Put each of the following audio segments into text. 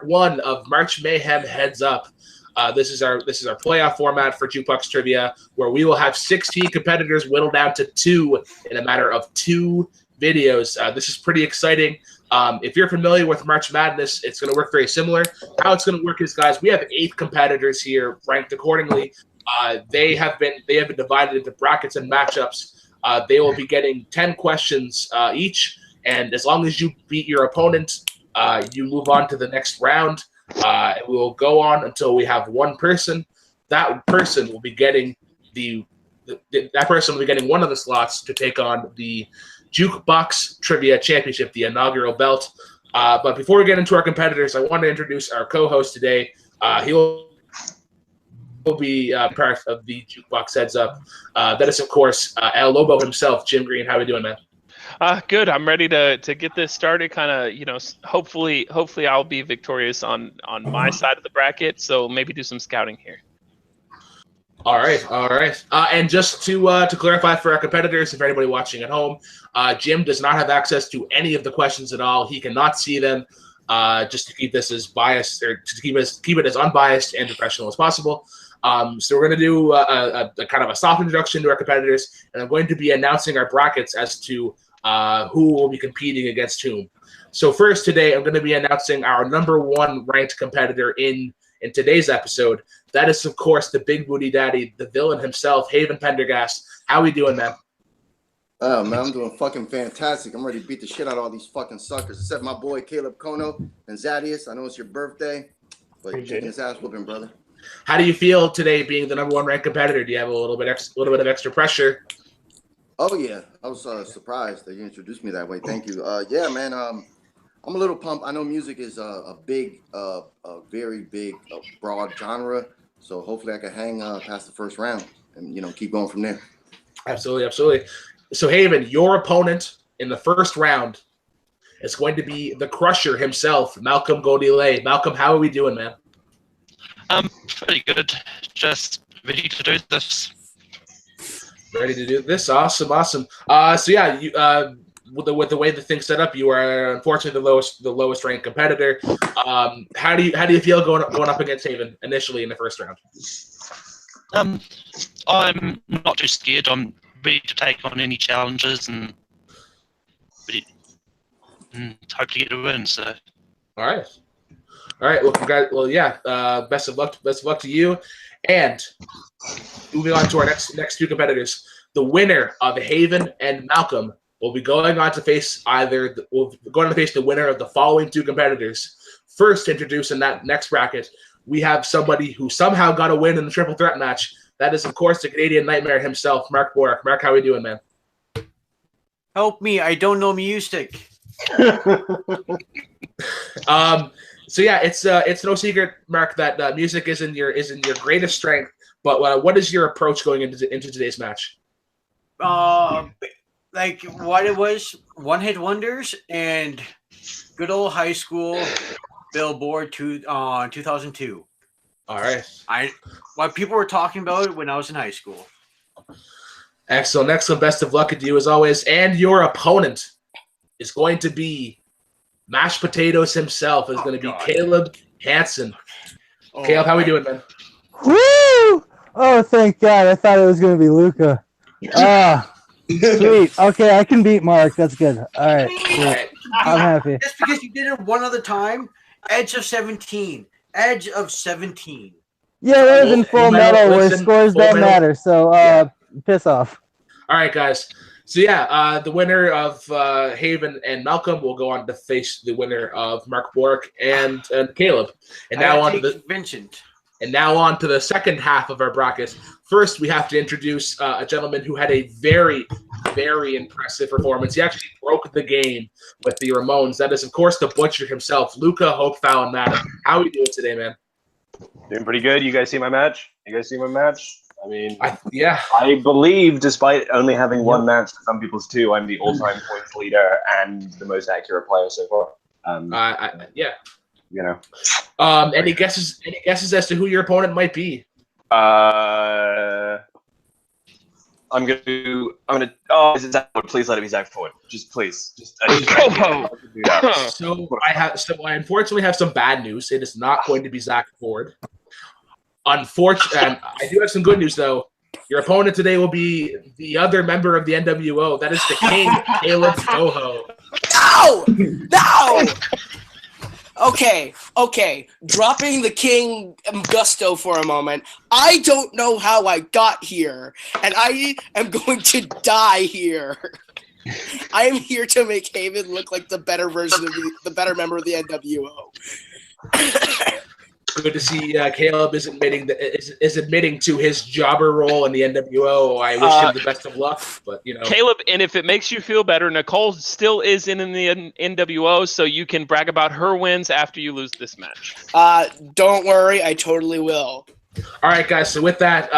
one of March Mayhem Heads Up. This is our playoff format for Jukebox Trivia, where we will have 16 competitors whittled down to 2 in a matter of 2 videos. This is pretty exciting. If you're familiar with March Madness, it's going to work very similar. How it's going to work is, guys, we have 8 competitors here ranked accordingly. They have been divided into brackets and matchups. They will be getting 10 questions each, and as long as you beat your opponent, you move on to the next round. We will go on until we have one person. That person will be getting one of the slots to take on the Jukebox Trivia Championship, the inaugural belt. But before we get into our competitors, I want to introduce our co-host today. He will be part of the Jukebox Heads Up. That is, of course, El Lobo himself, Jim Green. How are we doing, man? Good. I'm ready to get this started. Kind of, hopefully I'll be victorious on my side of the bracket. So maybe do some scouting here. All right. And just to clarify for our competitors, if anybody watching at home, Jim does not have access to any of the questions at all. He cannot see them. Just to keep this as biased, or to keep it as unbiased and professional as possible. So we're going to do a kind of a soft introduction to our competitors, and I'm going to be announcing our brackets as to who will be competing against whom. So first today, I'm going to be announcing our #1 ranked competitor in today's episode. That is, of course, the big booty daddy, the villain himself, Haven Pendergast. How we doing, man? Oh, man, I'm doing fucking fantastic. I'm ready to beat the shit out of all these fucking suckers, except my boy Caleb Kono and Zadius. I know it's your birthday, but you're kicking his ass whooping, brother. How do you feel today being the #1 ranked competitor? Do you have a little bit of extra pressure? Oh, yeah. I was surprised that you introduced me that way. Thank you. Yeah, man, I'm a little pumped. I know music is a very big, broad genre, so hopefully I can hang past the first round and, keep going from there. Absolutely. So, Haven, your opponent in the first round is going to be the Crusher himself, Malcolm Godile. Malcolm, how are we doing, man? Pretty good. Just ready to do this. Ready to do this? Awesome. So yeah, you, with the way the thing's set up, you are unfortunately the lowest ranked competitor. How do you feel going up against Haven initially in the first round? I'm not too scared. I'm ready to take on any challenges and hope to get a win. So. All right. Well, congrats. Well, yeah. Best of luck to you. And moving on to our next 2 competitors, the winner of Haven and Malcolm will be going on to face the winner of the following 2 competitors. First, to introduce in that next bracket, we have somebody who somehow got a win in the triple threat match. That is, of course, the Canadian Nightmare himself, Mark Bork. Mark, how are we doing, man? Help me! I don't know music. So yeah, it's no secret, Mark, that music isn't your greatest strength. But what is your approach going into today's match? Like what it was, one-hit wonders and good old high school Billboard 2002. All right. What people were talking about when I was in high school. Excellent. Best of luck to you as always. And your opponent is going to be Mashed Potatoes himself. Is going to be Caleb Hansen. Caleb, how we doing, man? Woo! Oh, thank God. I thought it was going to be Luca. Sweet. Okay, I can beat Mark. That's good. All right. Sweet. I'm happy. Just because you did it one other time, Edge of 17. Yeah, that was in Full Metal where scores don't matter. So, piss off. All right, guys. So yeah, the winner of Haven and Malcolm will go on to face the winner of Mark Bork and Caleb. And now on to Vincent. And now on to the second half of our bracket. First, we have to introduce a gentleman who had a very, very impressive performance. He actually broke the game with the Ramones. That is, of course, the Butcher himself, Luca Hope Fallon Madden. How are we doing today, man? Doing pretty good. You guys see my match? I mean, yeah. I believe, despite only having one match to some people's 2, I'm the all-time points leader and the most accurate player so far. Yeah. Any guesses as to who your opponent might be? I I'm gonna. Oh, is it Zach Ford? Please let it be Zach Ford. Just please. So I unfortunately have some bad news. It is not going to be Zach Ford. Unfortunately, and I do have some good news though. Your opponent today will be the other member of the NWO. That is the King, Caleb Coho. No! Okay. Dropping the King gusto for a moment. I don't know how I got here, and I am going to die here. I am here to make Haven look like the better version of the better member of the NWO. Good to see Caleb is admitting to his jobber role in the NWO. I wish him the best of luck, but Caleb, and if it makes you feel better, Nicole still is in the NWO, so you can brag about her wins after you lose this match. Don't worry, I totally will. All right, guys. So with that,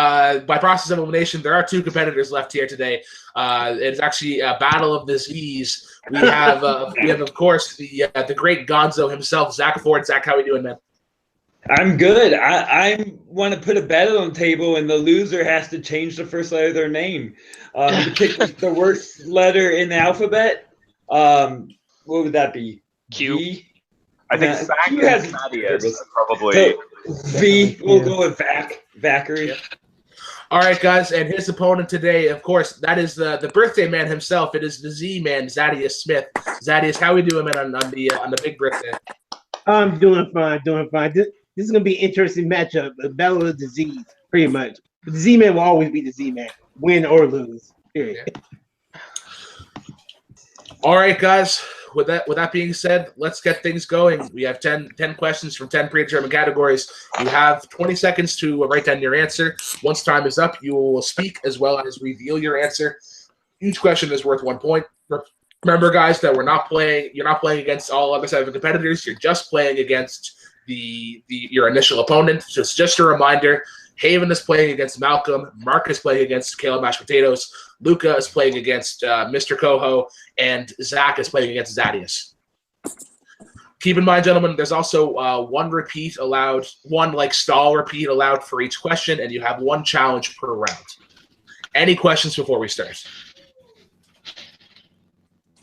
by process of elimination, there are 2 competitors left here today. It's actually a battle of the Z's. We have of course the great Gonzo himself, Zach Ford. Zach, how are we doing, man? I'm good. I want to put a bet on the table, and the loser has to change the first letter of their name. To pick the worst letter in the alphabet. What would that be? Q. V? I think Q has Thaddeus probably. So, V. We'll go with Vackery. All right, guys, and his opponent today, of course, that is the birthday man himself. It is the Z-Man, Zadius Smith. Zadius, how we doing, man, on the big birthday? I'm doing fine. This is going to be an interesting matchup, a battle of the Z's, pretty much. But the Z-Man will always be the Z-Man, win or lose, period. All right, guys. With that being said, let's get things going. We have 10 questions from 10 predetermined categories. You have 20 seconds to write down your answer. Once time is up, you will speak as well as reveal your answer. Each question is worth 1 point. Remember, guys, that you're not playing against all other 7 competitors. You're just playing against your initial opponent. So it's just a reminder. Haven is playing against Malcolm. Mark is playing against Caleb Mashed Potatoes. Luca is playing against Mr. Coho. And Zach is playing against Zadius. Keep in mind, gentlemen, there's also one repeat allowed, one stall repeat allowed for each question, and you have 1 challenge per round. Any questions before we start?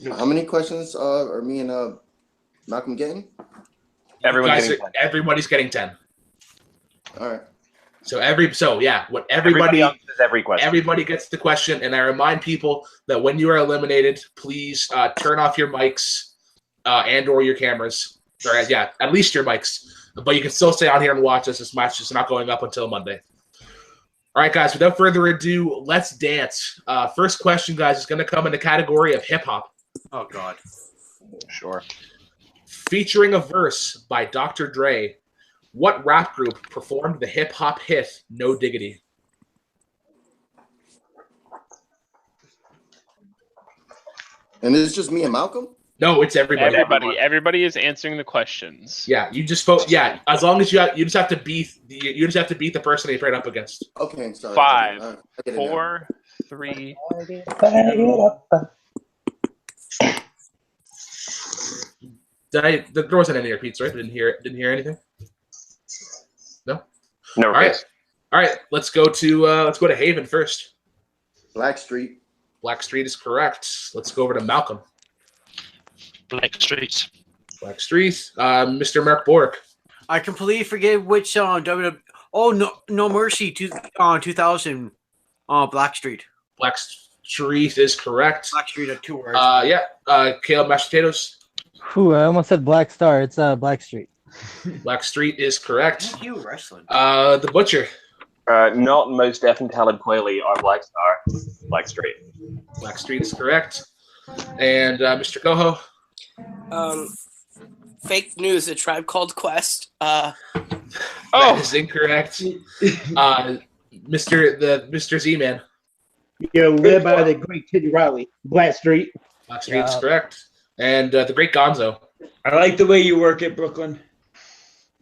How many questions are me and Malcolm getting? Everybody's getting 10. All right. So everybody answers every question. Everybody gets the question, and I remind people that when you are eliminated, please turn off your mics and or your cameras. Or at least your mics. But you can still stay on here and watch us. This match is not going up until Monday. All right, guys. Without further ado, let's dance. First question, guys, is going to come in the category of hip hop. Oh God. Sure. Featuring a verse by Dr. Dre, what rap group performed the hip-hop hit No Diggity? And it's just me and Malcolm? No, it's everybody. Everybody is answering the questions. Yeah, you just vote. Yeah, as long as you just have to beat the person you played up against. Okay, sorry. 5, 4, 3. There wasn't any repeats, right? Didn't hear anything. No. No repeats. All right. Let's go to Haven first. Blackstreet. Blackstreet is correct. Let's go over to Malcolm. Blackstreet. Blackstreet. Mr. Mark Bork. I completely forget which WWE. Oh no Mercy 2000. Blackstreet. Blackstreet is correct. Blackstreet are 2 words. Caleb Mashed Potatoes. I almost said Black Star. It's Blackstreet. Blackstreet is correct. You wrestling. The Butcher. Not most Def and Talent Quayle or Black Star. Blackstreet. Blackstreet is correct. And Mr. Coho. Fake news. A Tribe Called Quest. That is incorrect. Mr. Z-Man. You're led by the great Teddy Riley. Blackstreet. Blackstreet is correct. And the great Gonzo. I like the way you work it, Brooklyn.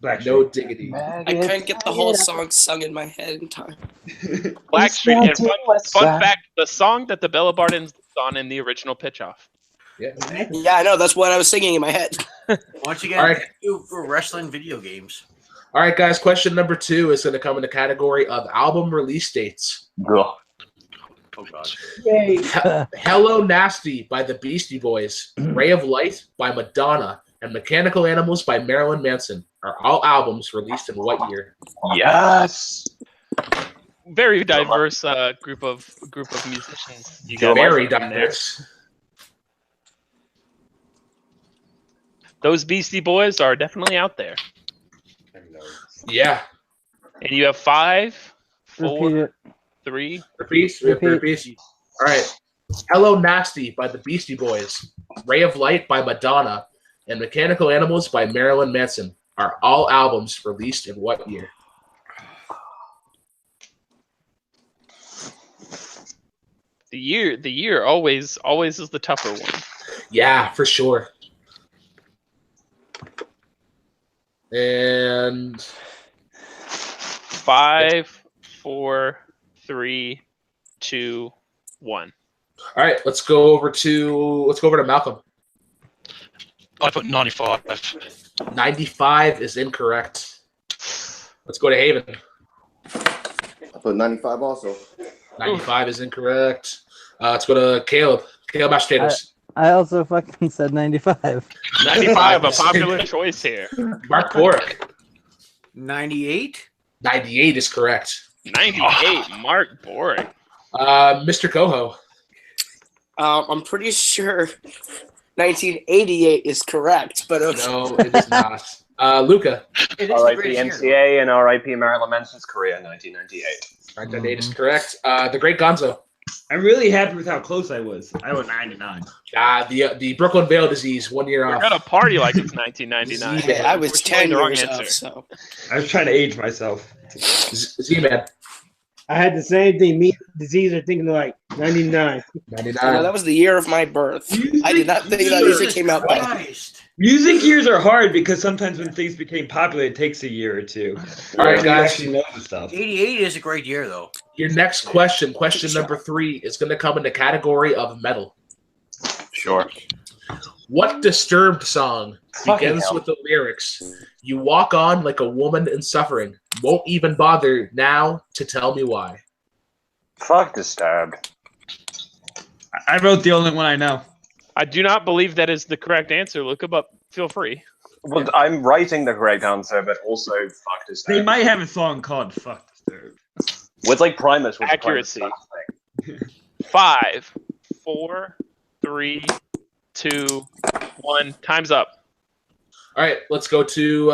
Blackstreet. No Diggity. I couldn't get the whole song sung in my head in time. Blackstreet. And fun fact: the song that the Bella Bardens on in the original pitch off. Yeah, I know. That's what I was singing in my head. Once again, for wrestling video games. All right, guys. Question number 2 is going to come in the category of album release dates. Ugh. Oh god. Yay. Hello Nasty by the Beastie Boys, Ray of Light by Madonna, and Mechanical Animals by Marilyn Manson are all albums released in what year? Yes. Very diverse group of musicians. You guys Very are in there. diverse. Those Beastie Boys are definitely out there. Yeah. And you have 5, Repeat 4, it. 3. Repeat. We have to repeat. All right. Hello Nasty by the Beastie Boys, Ray of Light by Madonna, and Mechanical Animals by Marilyn Manson are all albums released in what year? The year always is the tougher one. Yeah, for sure. And 5, 4, 3, 2, 1. all right, let's go over to Malcolm. I put 95. 95 is incorrect. Let's go to Haven. I put 95 also. 95 is incorrect. Let's go to Caleb. Caleb mashed potatoes. I also fucking said 95. 95, a popular choice here. Mark Borick. 98. 98 is correct. 98, Mark Borick. Mr. Coho. I'm pretty sure 1988 is correct, but okay. No, it is not. Luca. R.I.P. MCA and R.I.P. Marilyn Manson's career in 1998. 1998 is correct. The Great Gonzo. I'm really happy with how close I was. I went 99. The Brooklyn Veil disease, 1 year We're off. gonna party like it's 1999. Yeah, I was We're 10 the wrong years answer. off, so. I was trying to age myself. Z-Man. I had the same thing. Me, disease are thinking like 99. 99. No, that was the year of my birth. I did not think that music came out by. Music years are hard because sometimes when things became popular, it takes a year or two. All right, You guys. actually know the stuff. 88 is a great year, though. Your next question number 3, is going to come in the category of metal. Sure. What Disturbed song Fucking begins hell. with the lyrics, "You walk on like a woman in suffering, won't even bother now to tell me why"? Fuck Disturbed. I wrote the only one I know. I do not believe that is the correct answer. Look them up. Feel free. Well, I'm writing the correct answer, but also fuck Disturbed. They might have a song called Fuck Disturbed. With like Primus. With Accuracy. The Primus thing. 5, 4, 3, 2, 1. Time's up. All right, let's go to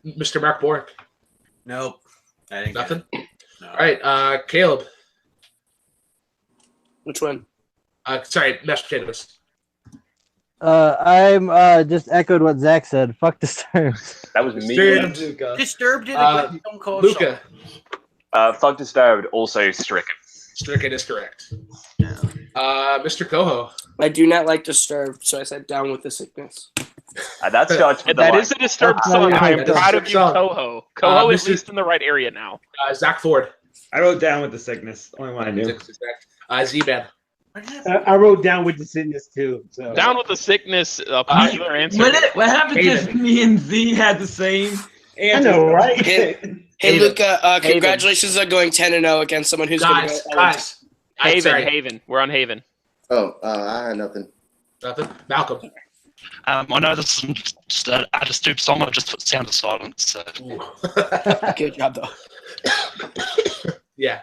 Mr. Mark Borick. Nope. I didn't get Nothing? it. No. All right, Caleb. Which one? Sorry, mashed potatoes. I'm just echoed what Zach said. Fuck Disturbed. That was me. Disturbed. Disturbed did a good Stone Cold Luca. song. Fuck Disturbed, also Stricken. Stricken is correct. Mr. Coho. I do not like Disturbed, so I said Down with the Sickness. That starts with And the that line. is a Disturbed That's song. not I even am a proud of you, song. Coho. Coho is Mr. at least in the right area now. Zach Ford. I wrote Down with the Sickness. Only one I knew. Z-Man. I wrote Down with the Sickness too. So. Down with the Sickness, a popular answer. What happened if me and Z had the same I answer? know, right? Hey, Haven. Luca, congratulations on going 10-0 against someone who's going to Guys, go. guys. Haven, Sorry. Haven. We're on Haven. Oh, I had nothing. Nothing. Malcolm. I know this is just a Disturbed song. I just put Sound of Silence. So. Good job, though. Yeah.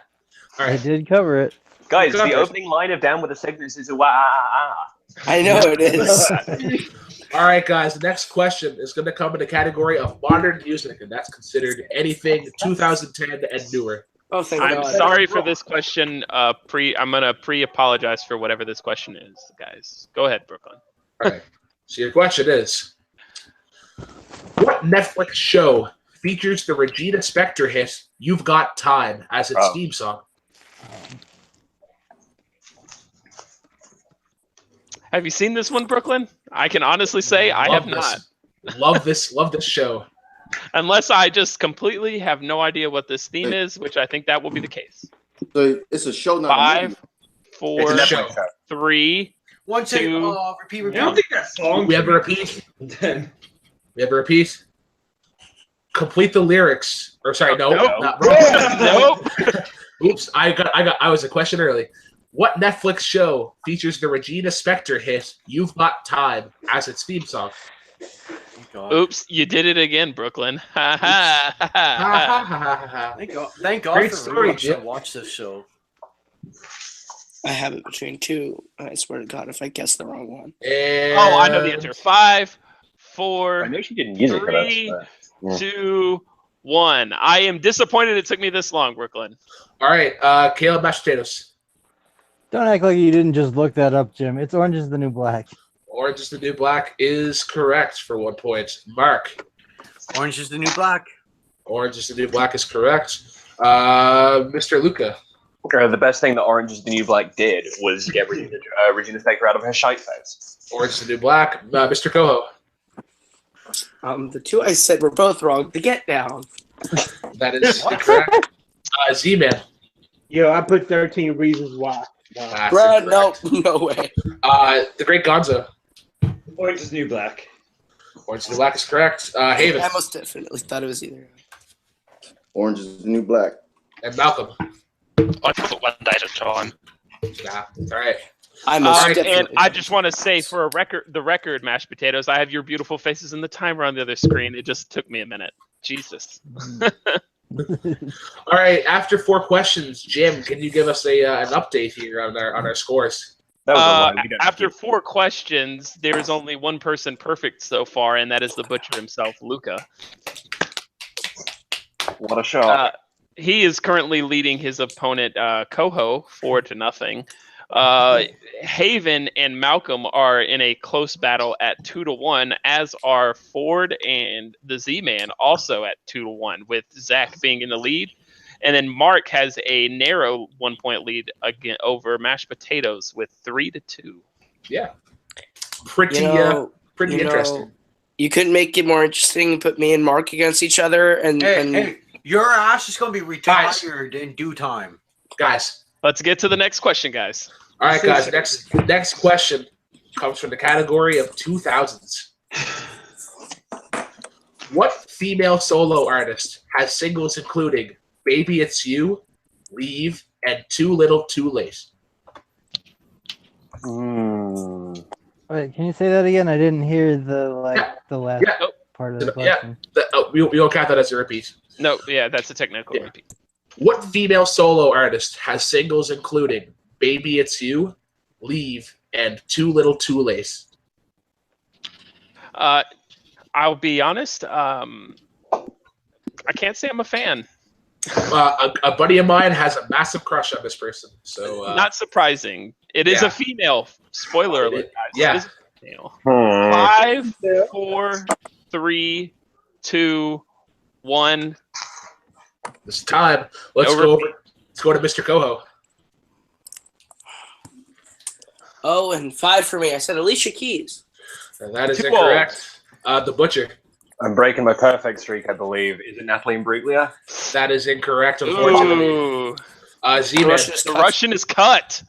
All I right. did cover it. Guys, Covered. the opening line of Down with the Sickness is a wah. I know it is. All right, guys. The next question is going to come in the category of modern music, and that's considered anything 2010 and newer. Oh, thank I'm God. sorry for this question. I'm gonna pre-apologize for whatever this question is, guys. Go ahead, Brooklyn. All right. So your question is, what Netflix show features the Regina Spektor hit "You've Got Time" as its theme song? Have you seen this one, Brooklyn? I can honestly say I have not. Love this show. Unless I just completely have no idea what this theme is, which I think that will be the case. So it's a show, not a 5, movie. 4, It's a Netflix show. 3. One second. Two. Repeat. I don't think that song. We have a repeat. Then We have a repeat. Complete the lyrics. Or sorry, no. Nope. Not, Nope. Oops, I was a question early. What Netflix show features the Regina Spektor hit "You've Got Time" as its theme song? Oops, you did it again, Brooklyn. Ha ha ha ha. Thank God Great for story, Rewatch Jim. to watch this show. I have it between two. I swear to God, if I guess the wrong one. And Oh, I know the answer. 5, 4, I know she didn't use it for 3, this. But, 2, 1. I am disappointed it took me this long, Brooklyn. All right, Caleb, mashed potatoes. Don't act like you didn't just look that up, Jim. It's Orange is the New Black. Orange is the New Black is correct for 1 point. Mark. Orange is the New Black. Orange is the New Black is correct. Mr. Luca. the best thing that Orange is the New Black did was get Regina Spektor out of her shite face. Orange is the New Black. Mr. Coho. The two I said were both wrong. The Get Down. That is incorrect. Z-Man. Yo, I put 13 Reasons Why. That's Bruh, incorrect. no way. The Great Gonzo. Orange is New Black. Orange is the New Black is correct. Haven. I most definitely thought it was either. Orange is the New Black. And Malcolm. I put one day at a time. Nah, all right. I most And definitely. I just want to say, for the record, mashed potatoes, I have your beautiful faces in the timer on the other screen. It just took me a minute. Jesus. All right. After 4 questions, Jim, can you give us an update here on our scores? That was a lie. We don't After have to- 4 questions, there is only one person perfect so far, and that is the butcher himself, Luca. What a shot. He is currently leading his opponent, Coho, 4-0. Haven and Malcolm are in a close battle at 2-1, as are Ford and the Z-Man also at 2-1, with Zach being in the lead. And then Mark has a narrow 1-point lead again over mashed potatoes with 3-2. Yeah. Pretty interesting. You couldn't make it more interesting and put me and Mark against each other. Hey, your ass is going to be retired in due time. Guys. Let's get to the next question, guys. All right, guys. Next question comes from the category of 2000s. What female solo artist has singles including "Baby It's You," "Leave," and "Too Little Too Late"? Wait, can you say that again? I didn't hear the last part of the question. We don't count that as a repeat. No, yeah, that's a technical repeat. What female solo artist has singles including "Baby It's You," "Leave," and "Too Little Too Late"? I'll be honest. I can't say I'm a fan. A buddy of mine has a massive crush on this person. So not surprising. It is a female. Spoiler alert, guys. Yeah. It is a female. 5, 4, 3, 2, 1. It's time. Let's go to Mr. Coho. Oh, and 5 for me. I said Alicia Keys. And that is incorrect. The Butcher. I'm breaking my perfect streak, I believe. Is it Natalie Imbruglia? That is incorrect, unfortunately. Z-Man. The Russian is cut.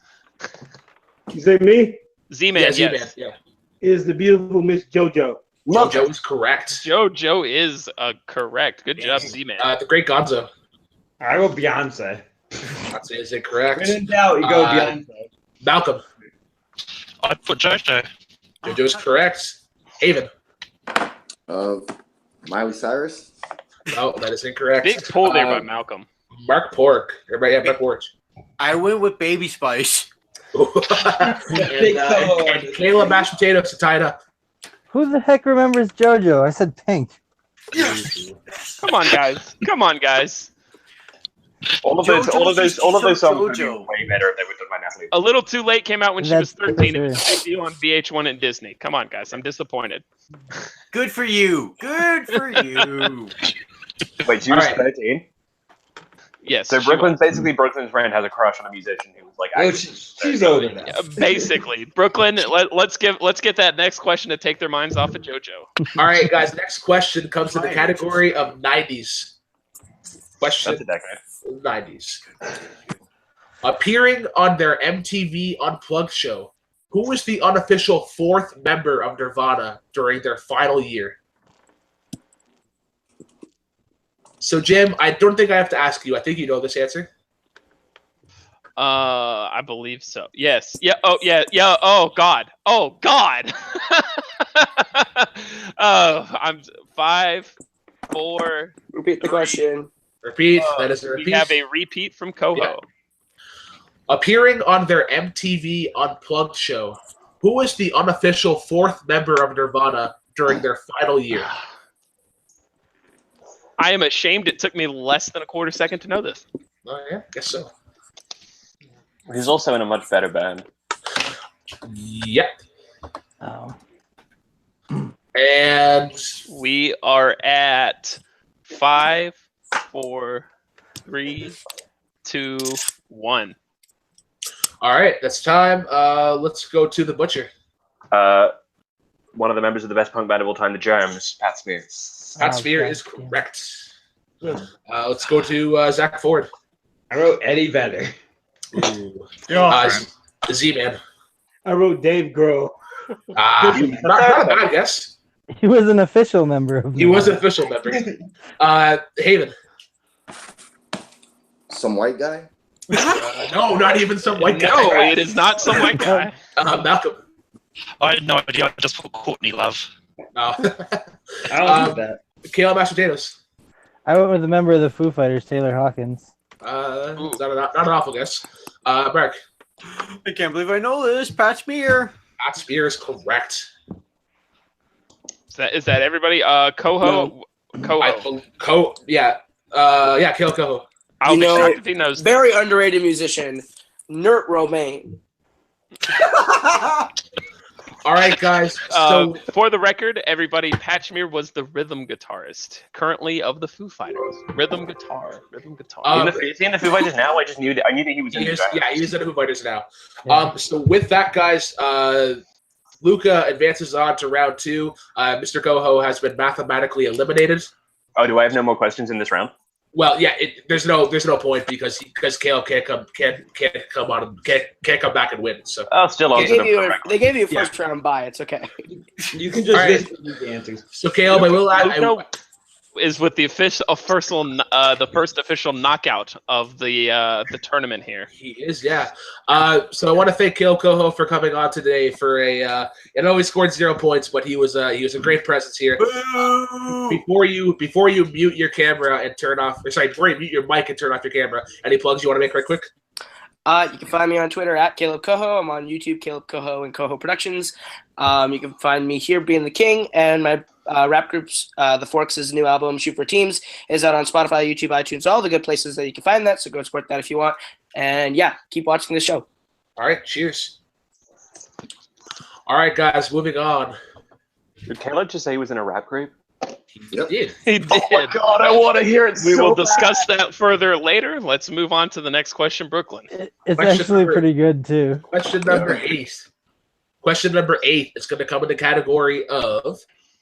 You say me? Z-Man, yeah, yes. Z-Man, yeah. Is the beautiful Miss JoJo. JoJo is correct. JoJo is correct. Good job, Z-Man. The Great Gonzo. I go Beyonce. Beyonce is incorrect. When in doubt, you go Beyonce. Malcolm. I put JoJo. JoJo is correct. Haven. Miley Cyrus. No, that is incorrect. Big pull there by Malcolm. Mark Pork. Everybody have Mark Pork. I went with Baby Spice. and Caleb mashed potatoes to tie it up. Who the heck remembers JoJo? I said Pink. Come on, guys. Come on, guys. All of those songs would be way better if they were done by Natalie. A Little Too Late came out when she was That's 13. It was true. a big deal on VH1 and Disney. Come on, guys. I'm disappointed. Good for you. Good for you. Wait, she was 13? Yes. So she Brooklyn's friend has a crush on a musician who was like, Oh, she's over now. basically, Brooklyn. Let's get that next question to take their minds off of JoJo. All right, guys. Next question comes in the category of 90s. Question. That's a decade. 90s. Appearing on their MTV Unplugged show, who was the unofficial 4th member of Nirvana during their final year? So, Jim, I don't think I have to ask you. I think you know this answer. I believe so. Yes. Yeah. Oh, yeah. Yeah. Oh, God. Oh, God. I'm 5, 4. Repeat the question. Repeat. That is a repeat. We have a repeat from Coho. Yeah. Appearing on their MTV Unplugged show, who was the unofficial 4th member of Nirvana during their final year? I am ashamed it took me less than a quarter second to know this. Oh, yeah, guess so. He's also in a much better band. Yep. Oh. And we are at 5, 4, 3, 2, 1. All right, that's time. Let's go to the Butcher. One of the members of the best punk band of all time, the Germs, Pat Smear. Pat Smear is correct. Let's go to Zach Ford. I wrote Eddie Vedder. Z-Man. I wrote Dave Grohl. Not a bad guess. He was an official member of. He was an official member. Haven. Some white guy? No, not even some white guy. No, it is not some white guy. Malcolm. I had no idea. I just put Courtney Love. I don't know that. Kale Mashed Potatoes. I went with a member of the Foo Fighters, Taylor Hawkins. Not an awful guess. Mark. I can't believe I know this. Pat Smear. Pat Smear is correct. Is that everybody? Coho. Coho. Yeah. Kale Coho. I'll be shocked if he knows. Very underrated musician, Nert Romaine. All right, guys. So for the record, everybody, Pat Smear was the rhythm guitarist, currently of the Foo Fighters. Rhythm guitar. Is he in the Foo Fighters now? I knew that he was in the Foo Yeah, he's in the Foo Fighters now. Yeah. So with that, guys, Luca advances on to round 2. Mr. Coho has been mathematically eliminated. Oh, do I have no more questions in this round? Well, yeah, there's no point because Kale can't come back and win. So still they gave you a first round bye. It's okay. You can just listen to the answers. So Kale, I will is with the first official knockout of the tournament here. He is, yeah. So I want to thank Kale Coho for coming on today for a. I know he scored 0 points, but he was a great presence here. Before you mute your camera and turn off, before you mute your mic and turn off your camera, any plugs you want to make right quick? You can find me on Twitter at Caleb Coho. I'm on YouTube, Caleb Coho and Coho Productions. You can find me here being the king, and my rap groups, The Forks' new album, Shoot for Teams, is out on Spotify, YouTube, iTunes, all the good places that you can find that. So go support that if you want. And yeah, keep watching the show. All right, cheers. All right, guys, moving on. Did Caleb just say he was in a rap group? He did. He did. Oh my God, I want to hear it. We will discuss that further later. Let's move on to the next question, Brooklyn. It's actually pretty good too. Question number 8. Question number 8 is going to come in the category of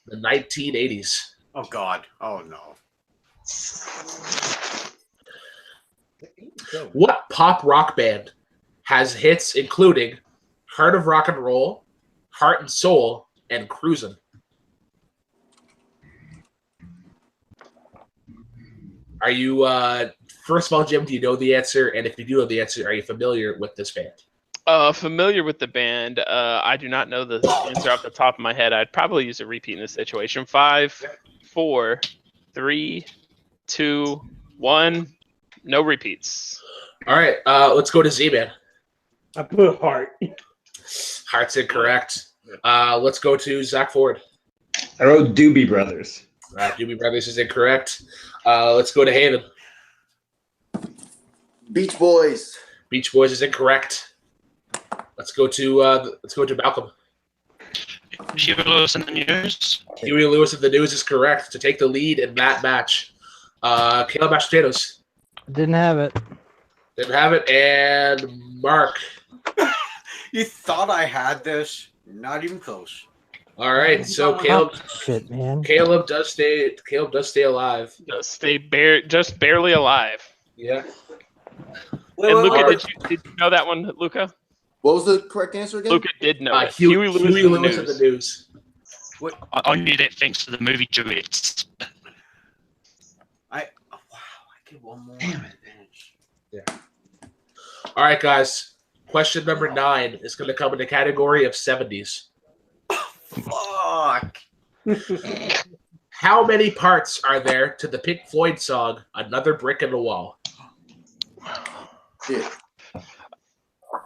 the 1980s. Oh God! Oh no! What pop rock band has hits including "Heart of Rock and Roll," "Heart and Soul," and "Cruisin'"? Are you, first of all, Jim, do you know the answer? And if you do know the answer, are you familiar with this band? Familiar with the band. I do not know the answer off the top of my head. I'd probably use a repeat in this situation. 5, 4, 3, 2, 1. No repeats. All right, let's go to Z-Man. I put Heart. Heart's incorrect. Let's go to Zach Ford. I wrote Doobie Brothers. Doobie Brothers is incorrect. Let's go to Haven. Beach Boys. Beach Boys is incorrect. Let's go to Malcolm. Huey Lewis in the News. Huey Lewis in the News is correct to take the lead in that match. Caleb Mashed Potatoes. Didn't have it. Didn't have it. And Mark. You thought I had this? Not even close. All right, so Caleb. Shit, man. Caleb does stay alive. Does stay just barely alive. Yeah. And Luca, did you know that one, Luca? What was the correct answer again? Luca did know it. Huey Lewis in the News. I knew that thanks to the movie Duets. I get one more. Damn it. Yeah. All right, guys. Question number 9 is going to come in the category of 70s. Fuck. How many parts are there to the Pink Floyd song "Another Brick in the Wall"? Yeah.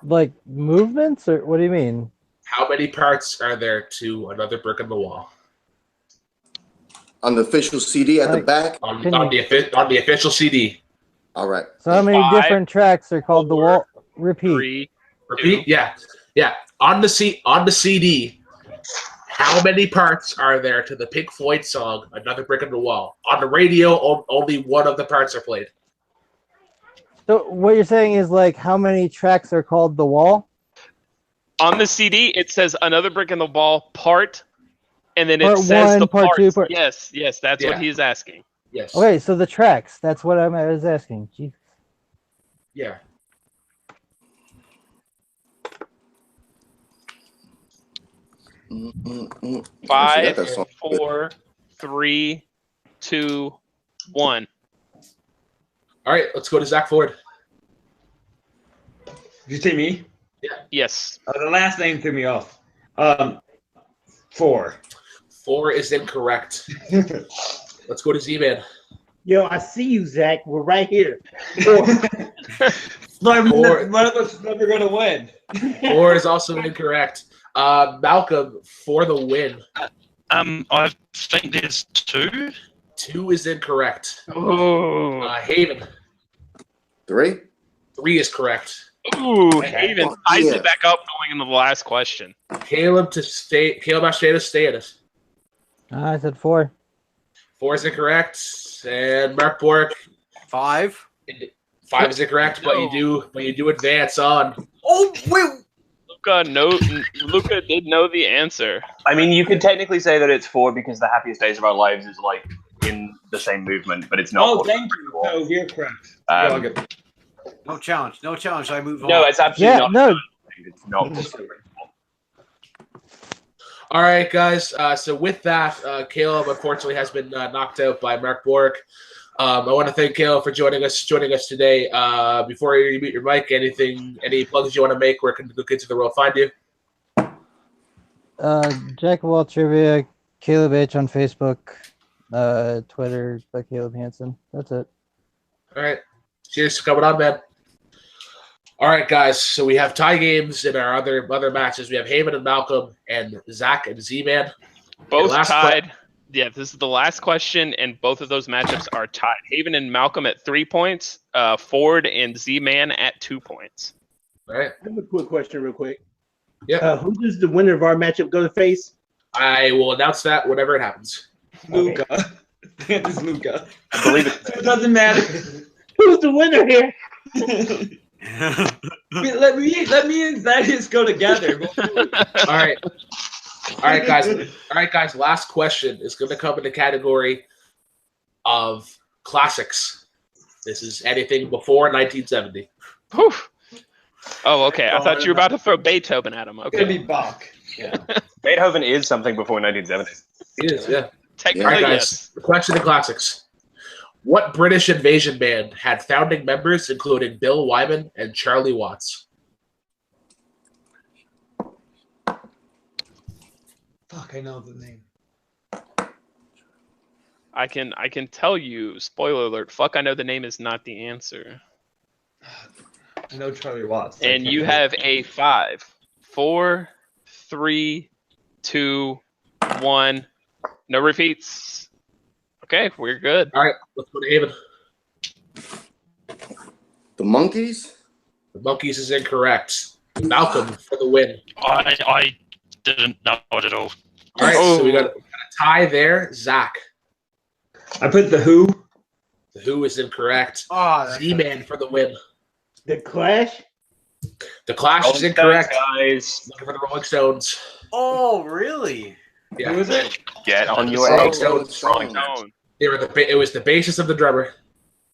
Like movements, or what do you mean? How many parts are there to "Another Brick in the Wall"? On the official CD at the back? On the official CD. All right. So how many 5, different tracks are called the 4, wall? Repeat. 3, Repeat? Yeah. On the CD, how many parts are there to the Pink Floyd song "Another Brick in the Wall"? On the radio, only one of the parts are played. So what you're saying is like how many tracks are called the wall? On the CD, it says "Another Brick in the Wall" part, and then Part it says 1, the part parts. 2, part. Yes, that's what he's asking. Yes. Okay, so the tracks. That's what I was asking. Jeez. Yeah. Five, 4, 3, 2, 1. All right, let's go to Zach Ford. Did you say me? Yeah. Yes. The last name threw me off. 4. 4 is incorrect. Let's go to Z-Man. Yo, I see you, Zach. We're right here. One of us is never gonna win. 4 is also incorrect. Malcolm, for the win. I think there's 2. 2 is incorrect. Oh. Haven. 3. 3 is correct. Ooh, Haven ties it back up going into the last question. Caleb actually to stay in it. I said 4. 4 is incorrect. And Mark Bork. 5. 5 is incorrect, but you do advance on. Oh wait. Luca did know the answer. I mean, you could technically say that it's 4 because the happiest days of our lives is like in the same movement, but it's not. Oh, thank you. No, you're correct. No challenge. No challenge. I move on. No, it's absolutely not. No. It's not. All right, guys. So with that, Caleb unfortunately has been knocked out by Mark Bork. I want to thank Caleb for joining us today. Before you mute your mic, any plugs you want to make? Where can the kids of the world find you? Jack of all trivia, Caleb H on Facebook, Twitter by Caleb Hansen. That's it. All right. Cheers for coming on, man. All right, guys. So we have tie games in our other matches. We have Haven and Malcolm and Zach and Z-Man. Both tied. Yeah, this is the last question, and both of those matchups are tied. Haven and Malcolm at 3 points. Ford and Z-Man at 2 points. All right. I have a quick question real quick. Yeah. Who does the winner of our matchup go to face? I will announce that whenever it happens. Luca. It's Luca. I believe it. It doesn't matter. Who's the winner here? let me and Thaddeus go together. All right. All right, guys. Last question is going to come in the category of classics. This is anything before 1970. Whew. Oh, okay. I thought you were about to throw Beethoven at him. Okay. Could be Bach. Yeah. Beethoven is something before 1970. It is, yeah. Technically, All right, guys. yes. The question of classics. What British invasion band had founding members including Bill Wyman and Charlie Watts? Fuck, I know the name. I can tell you, spoiler alert, fuck, I know the name is not the answer. I know Charlie Watts. And you have a 5, 4, 3, 2, 1. No repeats. Okay, we're good. All right, let's go to Haven. The Monkees? The Monkees is incorrect. Malcolm for the win. I didn't know it at all. All right, so we got a tie there. Zach. I put the Who. The Who is incorrect. Oh, Z-Man for the win. The Clash? The Clash is Rolling incorrect. Stones, guys. Looking for the Rolling Stones. Oh, really? Yeah. Who is it? Get on your Rolling eggs. Stones. Rolling Stones. They were it was the bassist of the drummer.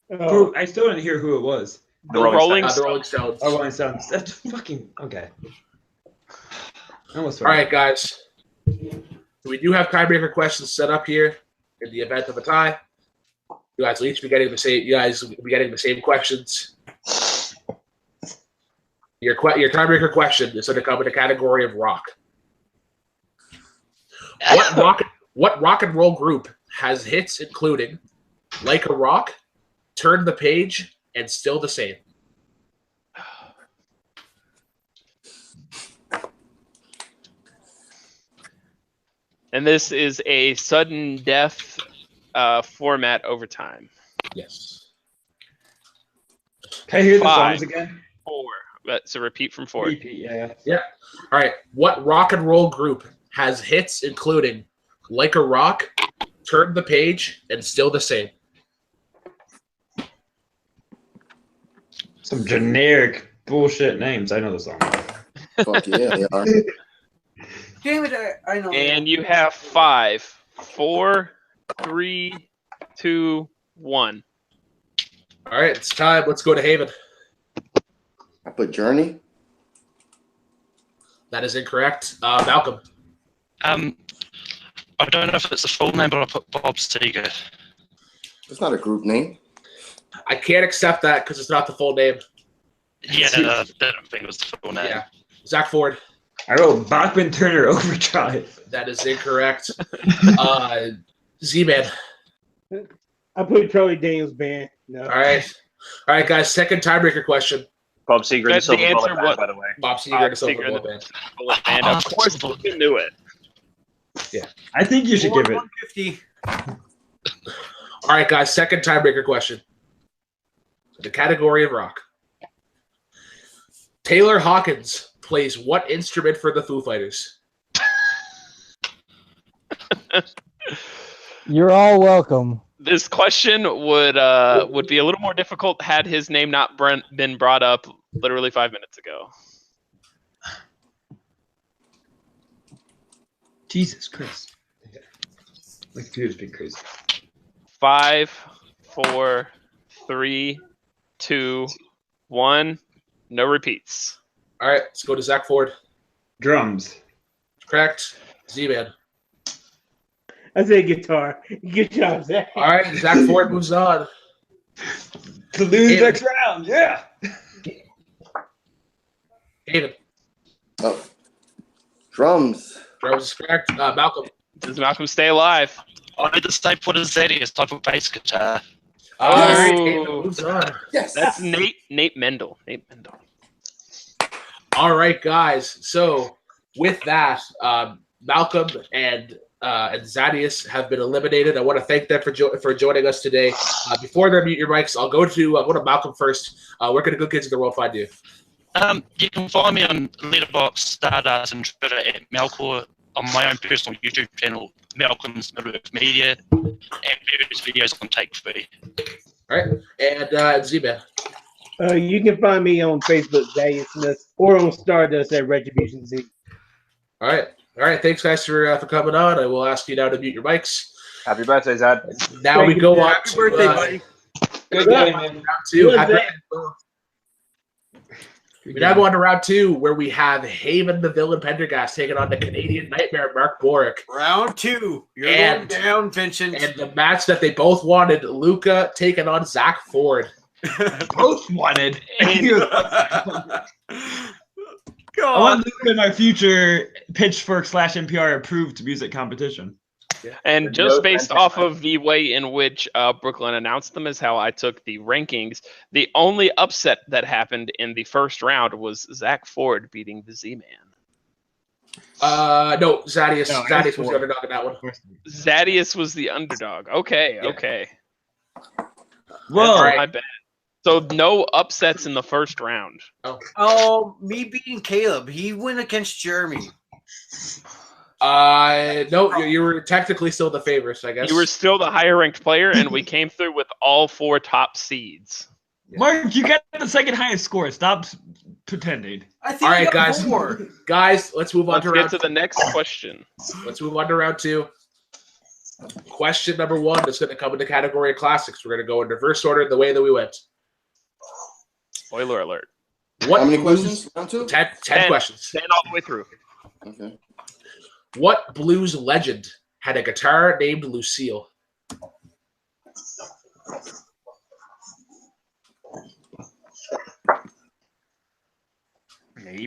Oh, I still didn't hear who it was. The Rolling The Rolling Stones. Oh, Rolling Stones. That's fucking okay. Almost All right, guys. We do have tiebreaker questions set up here in the event of a tie. You guys will each be getting the same. You guys will be getting the same questions. Your tiebreaker question is going to come in the category of rock. What rock and roll group has hits including "Like a Rock," "Turn the Page," and "Still the Same"? And this is a sudden death format over time. Yes. Can I hear the 5, songs again? 4. That's a repeat from 4. Repeat, yeah. Yeah. All right. What rock and roll group has hits including "Like a Rock," "Turn the Page," and "Still the Same"? Some generic bullshit names. I know the song. Fuck yeah, they are. Damn it, I know. And you have 5, 4, 3, 2, 1. All right, it's time. Let's go to Haven. I put Journey. That is incorrect. Malcolm. I don't know if it's a full name, but I put Bob Seger. It's not a group name. I can't accept that because it's not the full name. Yeah, I don't think it was the full name. Yeah. Zach Ford. I wrote Bachman Turner Overdrive. That is incorrect. Z-Man. I put Charlie Daniels Band. No. All right, guys. Second tiebreaker question. Bob Seger and The Silver answer Bullet was- Band, by the way. Bob Seger and the Silver Bullet Band. Bullet Band. Of course, you knew it. Yeah. I think you should give it. 150. All right, guys. Second tiebreaker question. The category of rock. Taylor Hawkins plays what instrument for the Foo Fighters? You're all welcome. This question would be a little more difficult had his name not been brought up literally 5 minutes ago. Jesus Christ. My computer's been crazy. 5, 4, 3, 2, 1. No repeats. All right, let's go to Zach Ford. Drums. Correct. Z-Man. I say guitar. Good job, Zach. All right, Zach Ford moves on. To lose Haven. next round, yeah. Haven. Oh. Drums. Drums is correct. Malcolm. Does Malcolm stay alive? I did the same for the Zedius type of bass guitar. All right, Oh. Haven moves on. Yes. That's Nate Mendel. All right, guys. So with that, Malcolm and Zadius have been eliminated. I want to thank them for joining us today. Before they mute your mics, I'll go to Malcolm first. Where can the good kids of the world find you? You can find me on Letterboxd, Stardust, and Twitter at Malcor, on my own personal YouTube channel, Malcolm's Middleworks Media, and various videos on Take 3. All right, and Z-Man. You can find me on Facebook, Zadius Smith, or on Stardust at Retribution Z. All right. Thanks, guys, for coming on. I will ask you now to mute your mics. Happy birthday, Zad. Now we go on Happy to birthday, buddy. Good game, man. round two. Good Happy day. birthday. We now go on to round two, where we have Haven the Villain Pendergast taking on the Canadian Nightmare Mark Boric. Round 2. You're And- going down, Vincent. And the match that they both wanted, Luca taking on Zach Ford. Both wanted. I God. want Luke in our future Pitchfork/NPR approved music competition. And just based off of the way in which Brooklyn announced them is how I took the rankings. The only upset that happened in the first round was Zach Ford beating the Z-Man. No, Zadius. No, Zadius was Ford. the underdog in that one. Zadius was the underdog. Okay. Whoa. All right. My bad. So no upsets in the first round. Oh, me beating Caleb. He went against Jeremy. No, you were technically still the favorites, I guess. You were still the higher ranked player, and we came through with all 4 top seeds. Mark, you got the second highest score. Stop pretending. I think All right, he got guys. 4. Guys, let's move on Let's to get round to the next question. Let's move on to round two. Question number 1 is going to come in the category of classics. We're going to go in reverse order the way that we went. Spoiler alert. What How many blues- questions? Round 2? 10 questions. 10 all the way through. Okay. What blues legend had a guitar named Lucille?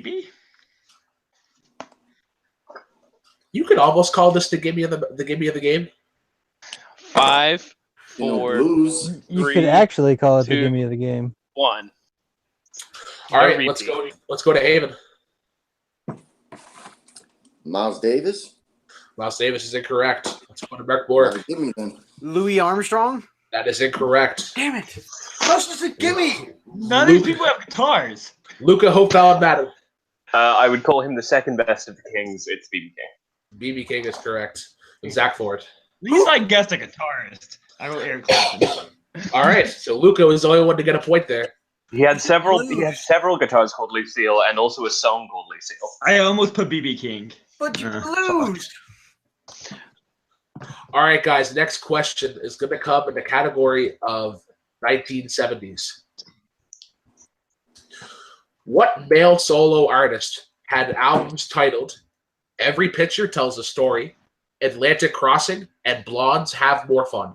BB? You could almost call this the gimme of the game. 5, 4, Blues. You 3, could actually call it the 2, gimme of the game. 1. All No right, repeat. let's go to Haven. Miles Davis. Miles Davis is incorrect. Let's go to Mark Borg. Give me then. Louis Armstrong. That is incorrect. Damn it! How's this a gimme? None of these people have guitars. Luca Hopefeld Madden. I would call him the second best of the Kings. It's BB King. BB King is correct. And Zach Ford. At least I guessed a guitarist. I wrote Eric Clapton. All right, so Luca was the only one to get a point there. He had several guitars called Lucille and also a song called Lucille. I almost put BB King. But you lose. All right, guys, next question is going to come in the category of 1970s. What male solo artist had albums titled Every Picture Tells a Story, Atlantic Crossing, and Blondes Have More Fun?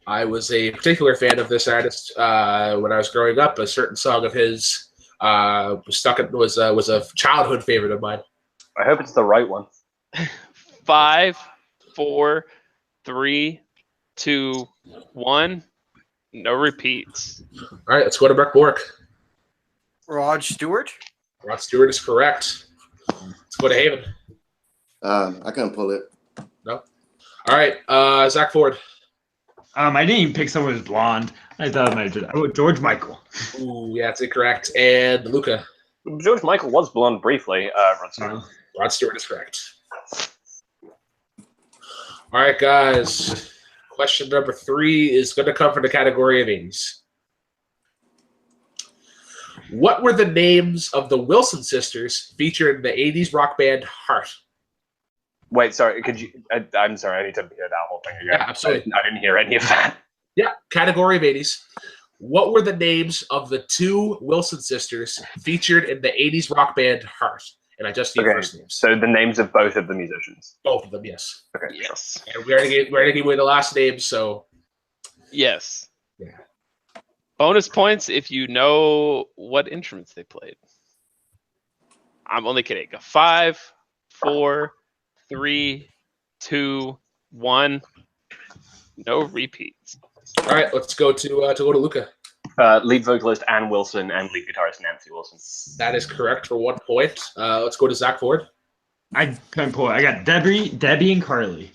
I was a particular fan of this artist when I was growing up. A certain song of his was a childhood favorite of mine. I hope it's the right one. 5, 4, 3, 2, 1. No repeats. All right, let's go to Mark Bork. Rod Stewart. Rod Stewart is correct. Let's go to Haven. I couldn't pull it. No. All right, Zach Ford. I didn't even pick someone who's blonde. I thought I might have. I wrote George Michael. Ooh, yeah, that's incorrect. And Luca. George Michael was blonde briefly. Rod Stewart. Rod Stewart is correct. All right, guys. Question number 3 is going to come from the category of 80s. What were the names of the Wilson sisters featured in the 80s rock band Heart? Wait, sorry. Could you? I'm sorry. I need to hear that whole thing again. Yeah, absolutely. I didn't hear any of that. Yeah, category of 80s. What were the names of the 2 Wilson sisters featured in the 80s rock band Heart? And I just need first names. So the names of both of the musicians. Both of them, yes. Okay. Yes. And we already gave away the last name, so Yes. yeah. Bonus points if you know what instruments they played. I'm only kidding. 5, 4, 3, 2, 1. No repeats. All right, let's go to Luca. Lead vocalist Ann Wilson and lead guitarist Nancy Wilson. That is correct for 1 point. Let's go to Zach Ford. I couldn't pull it. I got Debbie and Carly.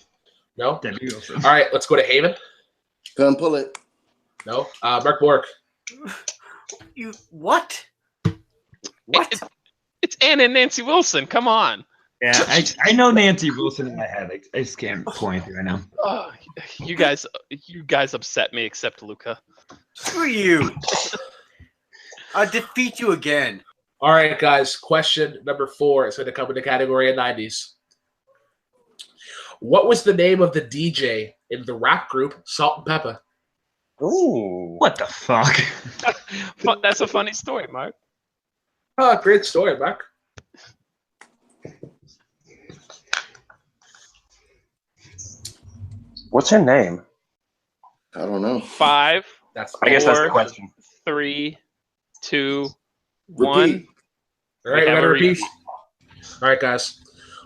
No. Debbie Wilson. All right, let's go to Haven. Couldn't pull it. No. Mark Bork. You what? What? It's Ann and Nancy Wilson. Come on. Yeah, I know Nancy Wilson in my head. I just can't point right now. Oh, you guys upset me, except Luca. Screw you. I'll defeat you again. All right, guys. Question number 4 is going to come in the category of 90s. What was the name of the DJ in the rap group Salt and Pepper? Ooh. What the fuck? That's a funny story, Mark. Oh, great story, Mark. What's her name? I don't know. 5. I guess that's the question. 3, 2, 1. Repeat. All right, we got to repeat. All right, guys.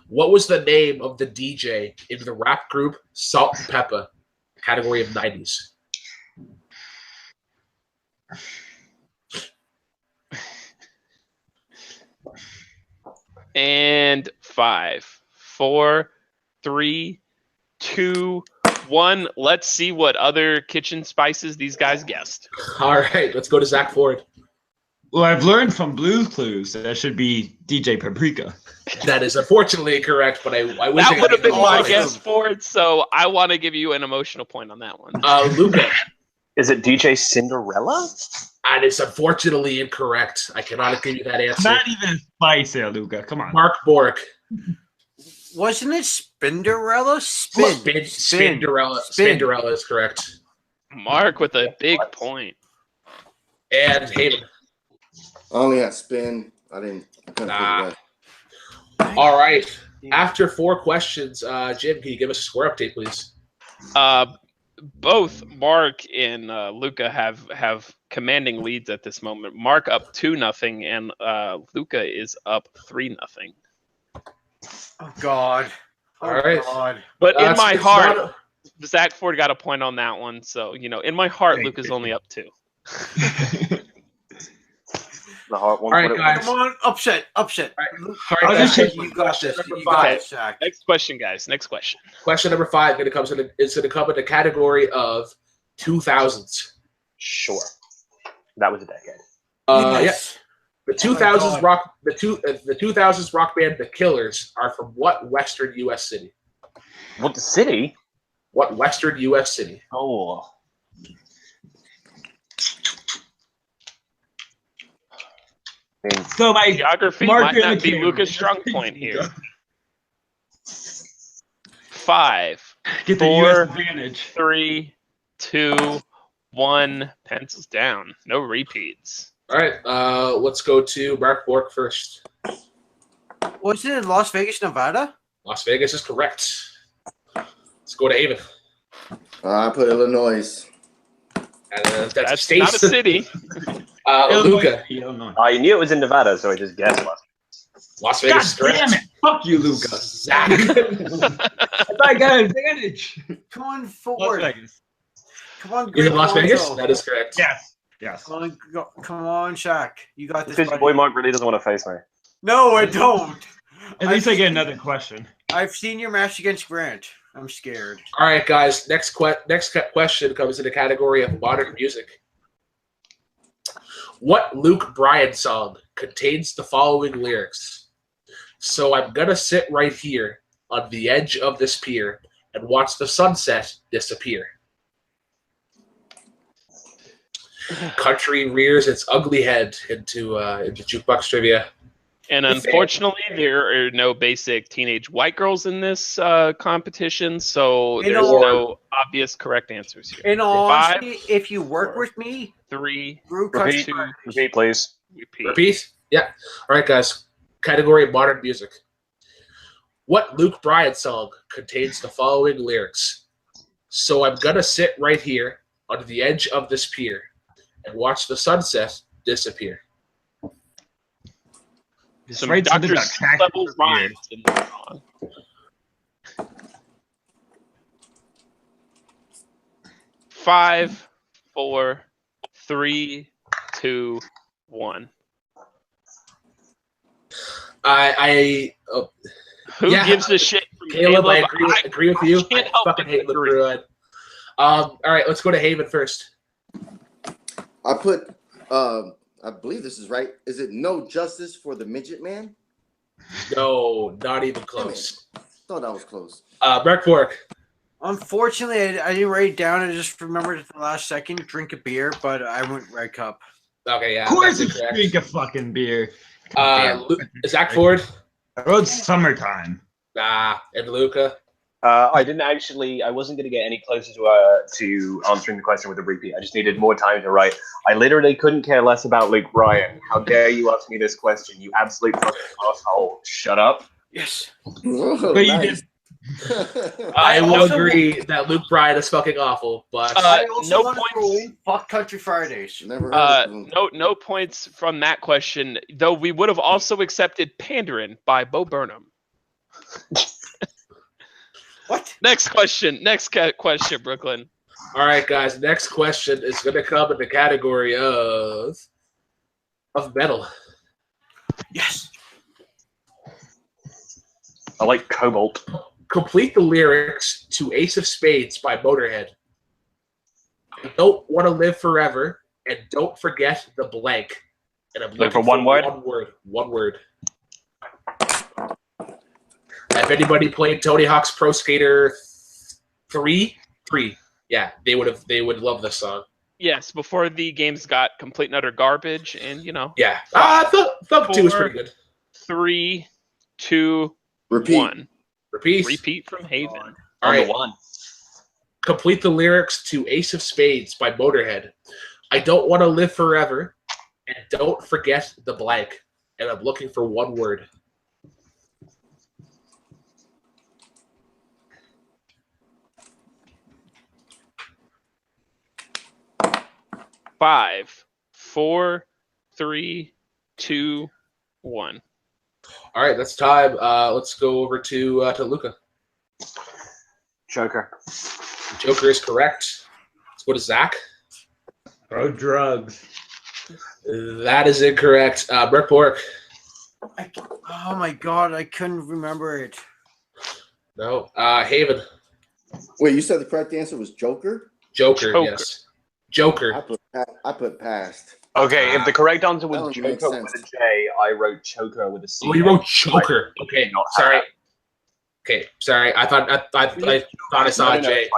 What was the name of the DJ in the rap group Salt and Pepper, category of 90s? And 5, 4, 3, 2, 1. Let's see what other kitchen spices these guys guessed. All right, let's go to Zach Ford. Well, I've learned from Blue's Clues that should be DJ Paprika. That is unfortunately incorrect, but I wish That would have been my awesome. guess for it, so I want to give you an emotional point on that one. Luca. Is it DJ Cinderella? And it's unfortunately incorrect. I cannot give you that answer. Not even a spice there, Luca. Come on. Mark Bork. Wasn't it Spinderella? Spinderella. Spinderella is correct. Mark with a big point. And Hayden. I only had spin. I couldn't pull it. All right. After 4 questions, Jim, can you give us a score update, please? Both Mark and Luca have commanding leads at this moment. Mark up 2-0, and Luca is up 3-0. Oh God. All right. God. But in my heart, Zach Ford got a point on that one. So, in my heart, Luca's only up 2. The heart one. All right, guys. Come on, upset. All right, Guys, guys. you got this. You five. got this, Zach. Next question, guys. Next question. Question number 5 is going to come in the category of 2000s. Sure. That was a decade. Yes. The 2000s rock. The 2000s rock band The Killers are from what Western U.S. city? What city? What Western U.S. city? Oh. So my geography Mark might not be Luca's strong point here. 5, Get the 4, US advantage. 3, 2, 1. Pencils down. No repeats. All right. Let's go to Mark Bork first. Was it in Las Vegas, Nevada? Las Vegas is correct. Let's go to Haven. I put Illinois. And that's not a city. Luca. I knew it was in Nevada, so I just guessed. Las Vegas. God damn it! Fuck you, Luca. Zach. I thought I got an advantage. Come on forward. Las Vegas. Come on, You're in Las Vegas? Gonzo. That is correct. Yes. Yes. Come on, Shaq. You got this. Because your boy Mark really doesn't want to face me. No, I don't. At least I get another question. I've seen your match against Grant. I'm scared. All right, guys. Next question comes in the category of modern music. What Luke Bryan song contains the following lyrics? So I'm gonna sit right here on the edge of this pier and watch the sunset disappear. Country rears its ugly head into Jukebox Trivia. And unfortunately, there are no basic teenage white girls in this competition, so there's no obvious correct answers here. In all honesty, if you work with me, 3, Repeat, 2, repeat, please. Repeat? Yeah. All right, guys. Category of modern music. What Luke Bryan song contains the following lyrics? So I'm gonna sit right here on the edge of this pier and watch the sunset disappear. Some Dr. level rhymes in the song. 5, 4, 3, 2, 1. Who gives a shit? Caleb, I agree with you. I fucking hate LeBron. All right, let's go to Haven first. I put, I believe this is right. Is it No Justice for the Midget Man? No, not even close. Thought that was close. Mark Fork. Unfortunately, I didn't write it down. I just remembered at the last second, drink a beer, but I went Red Cup. Okay, yeah. Of course it's drink a fucking beer. Zach Ford. I wrote Summertime. And Luca. I wasn't going to get any closer to answering the question with a repeat. I just needed more time to write. I literally couldn't care less about Luke Bryan. How dare you ask me this question, you absolute fucking asshole. Shut up. Yes. Whoa, But nice. you did. I will agree that Luke Bryan is fucking awful, but I also no points. Fuck Country Fridays. Never heard of him. No points from that question, though we would have also accepted Pandering by Bo Burnham. What? Next question, Brooklyn. all right, guys. Next question is going to come in the category of metal. Yes. I like Cobalt. Complete the lyrics to Ace of Spades by Motorhead. I don't want to live forever, and don't forget the blank. And I'm looking for one word? One word. If anybody played Tony Hawk's Pro Skater 3, yeah, they would love this song. Yes, before the games got complete and utter garbage, and Yeah. Thump 2 was pretty good. 3, 2, Repeat. 1. Repeat from Haven. All right. One. Complete the lyrics to Ace of Spades by Motorhead. I don't want to live forever, and don't forget the blank. And I'm looking for one word. 5, 4, 3, 2, 1. All right, that's time. Let's go over to Luca. Joker. Joker is correct. Let's go to Zach. Oh, drugs. That is incorrect. Brooke Bork. Oh my god, I couldn't remember it. No. Haven. Wait, you said the correct answer was Joker? Joker. Yes. Joker. I put past. Okay, if the correct answer was That makes Joker with sense. a J, I wrote Choker with a C. Oh, you wrote Joker. Okay, sorry. Okay, sorry. I thought I saw a J.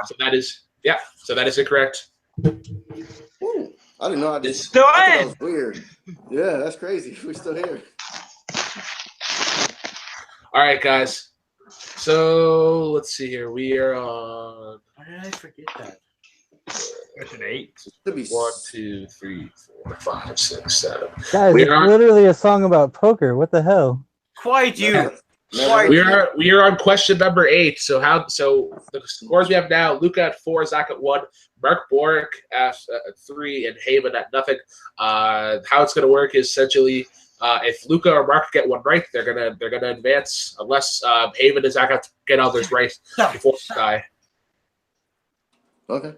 So that is incorrect. Ooh, I didn't know. I thought that was weird. Yeah, that's crazy. We're still here. All right, guys. So let's see here. We are on. Why did I forget that? Question 8. Could be 1, 2, 3, 4, 5, 6, 7. Guys, it's literally a song about poker. What the hell? Quiet you. We are on question number 8. So the scores we have now: Luca at 4, Zach at 1, Mark Bork at 3, and Haven at nothing. How it's going to work is essentially if Luca or Mark get one right, they're gonna advance. Unless Haven and Zach have to get others right before they die. Okay.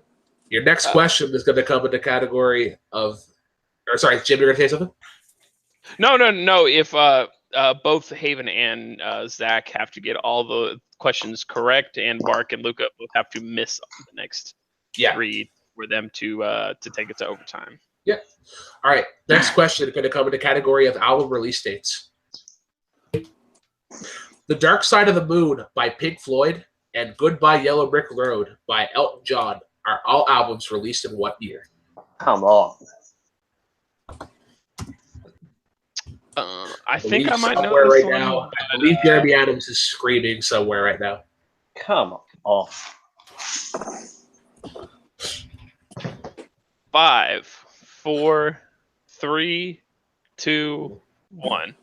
Your next question is going to come in the category of, or sorry, Jim, you're going to say something? No. If both Haven and Zach have to get all the questions correct, and Mark and Luca both have to miss the next 3 for them to take it to overtime. Yeah. All right. Next question is going to come in the category of album release dates. The Dark Side of the Moon by Pink Floyd and Goodbye Yellow Brick Road by Elton John are all albums released in what year? Come on. I think I might know somewhere this right one. now. I believe Jeremy Adams is screaming somewhere right now. Come on. 5, 4, 3, 2, 1.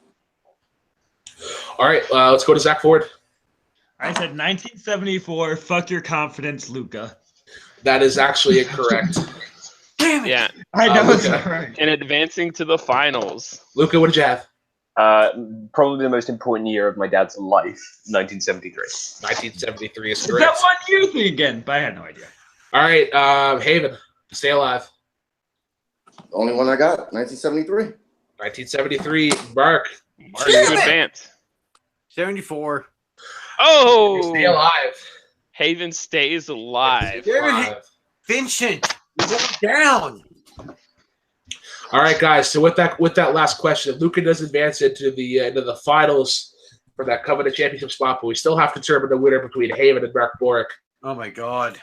All right, let's go to Zach Ford. I said 1974. Fuck your confidence, Luca. That is actually incorrect. Damn it! Yeah, I know it's Luca. not right. and advancing to the finals. Luca, what did you have? Probably the most important year of my dad's life, 1973. 1973 is Is correct. that one year thing again? But I had no idea. All right, Haven, stay alive. The only one I got, 1973. 1973, Mark. Mark to advance. 74. Oh! Stay alive. Haven stays alive. Vincent, you're going down. All right, guys. So with that last question, Luca does advance into the finals for that Covenant Championship spot, but we still have to determine the winner between Haven and Mark Boric. Oh my god.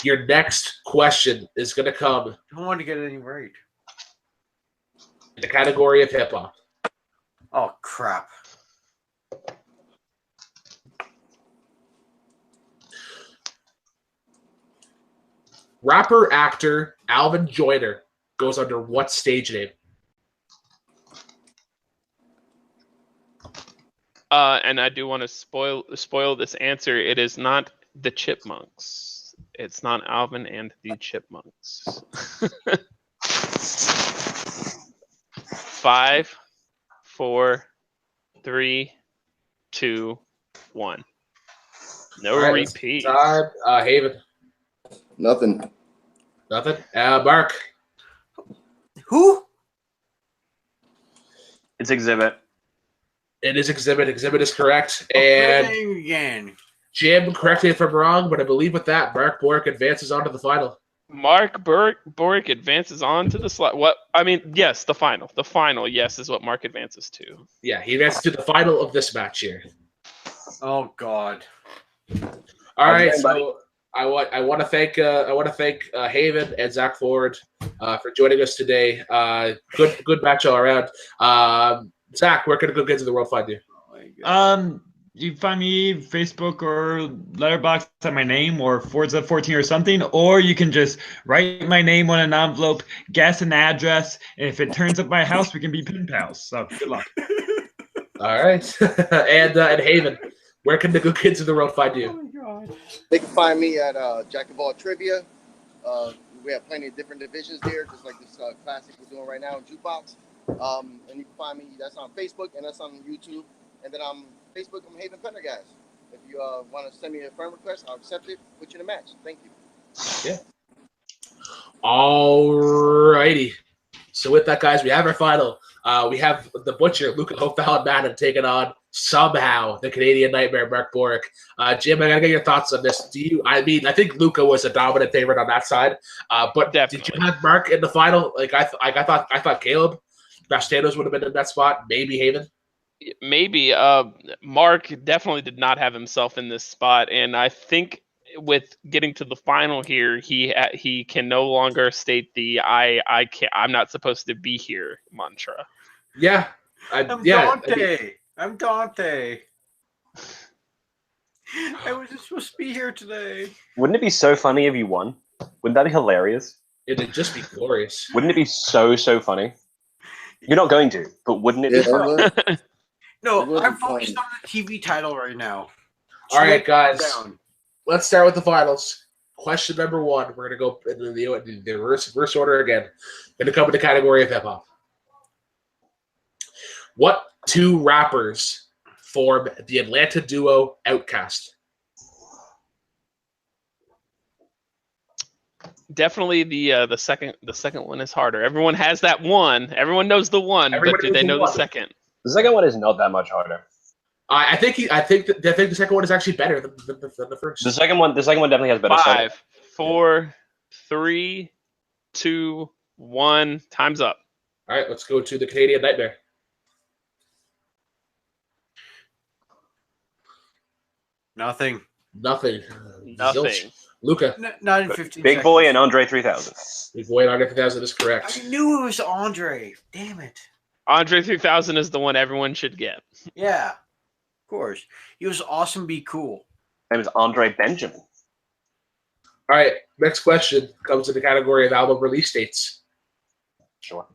Your next question is going to come I don't want to get any right. in the category of hip hop. Oh crap. Rapper actor Alvin Joyner goes under what stage name? And I do want to spoil this answer. It is not the Chipmunks. It's not Alvin and the Chipmunks. 5, 4, 3, 2, 1. No All right, repeat. Time, Haven. Nothing. Mark. Who? It's Exhibit. It is Exhibit. Exhibit is correct. And again. Jim, correct me if I'm wrong, but I believe with that, Mark Bork advances on to the final. Mark Boric advances on to the slot. What? I mean, yes, the final. The final, yes, is what Mark advances to. Yeah, he advances to the final of this match here. Oh God. All right, so I want to thank Haven and Zach Ford for joining us today. Good match all around. Zach, where can a good kids of the world find you? You can find me Facebook or Letterboxd at my name or Forza14 or something, or you can just write my name on an envelope, guess an address, and if it turns up my house, we can be pen pals. So good luck. All right, and Haven, where can the good kids of the world find you? They can find me at Jack of All Trivia. We have plenty of different divisions there, just like this classic we're doing right now in Jukebox. And you can find me. That's on Facebook and that's on YouTube. And then on Facebook, I'm Haven Pendergast. If you want to send me a friend request, I'll accept it. Put you in a match. Thank you. Yeah. All righty. So with that, guys, we have our final. We have the Butcher, Luca O'Fallon-Madden, taking on somehow the Canadian Nightmare, Mark Borick. Jim, I gotta get your thoughts on this. I think Luca was a dominant favorite on that side. But Definitely. Did you have Mark in the final? Like I thought Caleb Bastanos would have been in that spot. Maybe Haven. Maybe. Mark definitely did not have himself in this spot, and I think with getting to the final here, he can no longer state the I'm not supposed to be here mantra. Yeah. I'm Dante. I'm Dante. I wasn't supposed to be here today. Wouldn't it be so funny if you won? Wouldn't that be hilarious? It'd just be glorious. Wouldn't it be so funny? You're not going to, but wouldn't it be funny? No, I'm focused on the TV title right now. All right, guys. Let's start with the finals. Question number 1. We're going to go in the reverse order again. Going to come in the category of hip-hop. What 2 rappers form the Atlanta duo Outkast? Definitely the second one is harder. Everyone has that one. Everyone knows the one, but do they know the second? The second one is not that much harder. I think the second one is actually better than the first. The second one definitely has better. 5, 4, 3, 2, 1. Time's up. All right, let's go to the Canadian Nightmare. Nothing. Nothing. Luca. Not in 15 Big seconds. Boy and Andre 3000. Big Boy and Andre 3000 is correct. I knew it was Andre. Damn it. Andre 3000 is the one everyone should get. Yeah. Of course. He was awesome, be cool. His name is Andre Benjamin. All right, next question comes in the category of album release dates. Sure.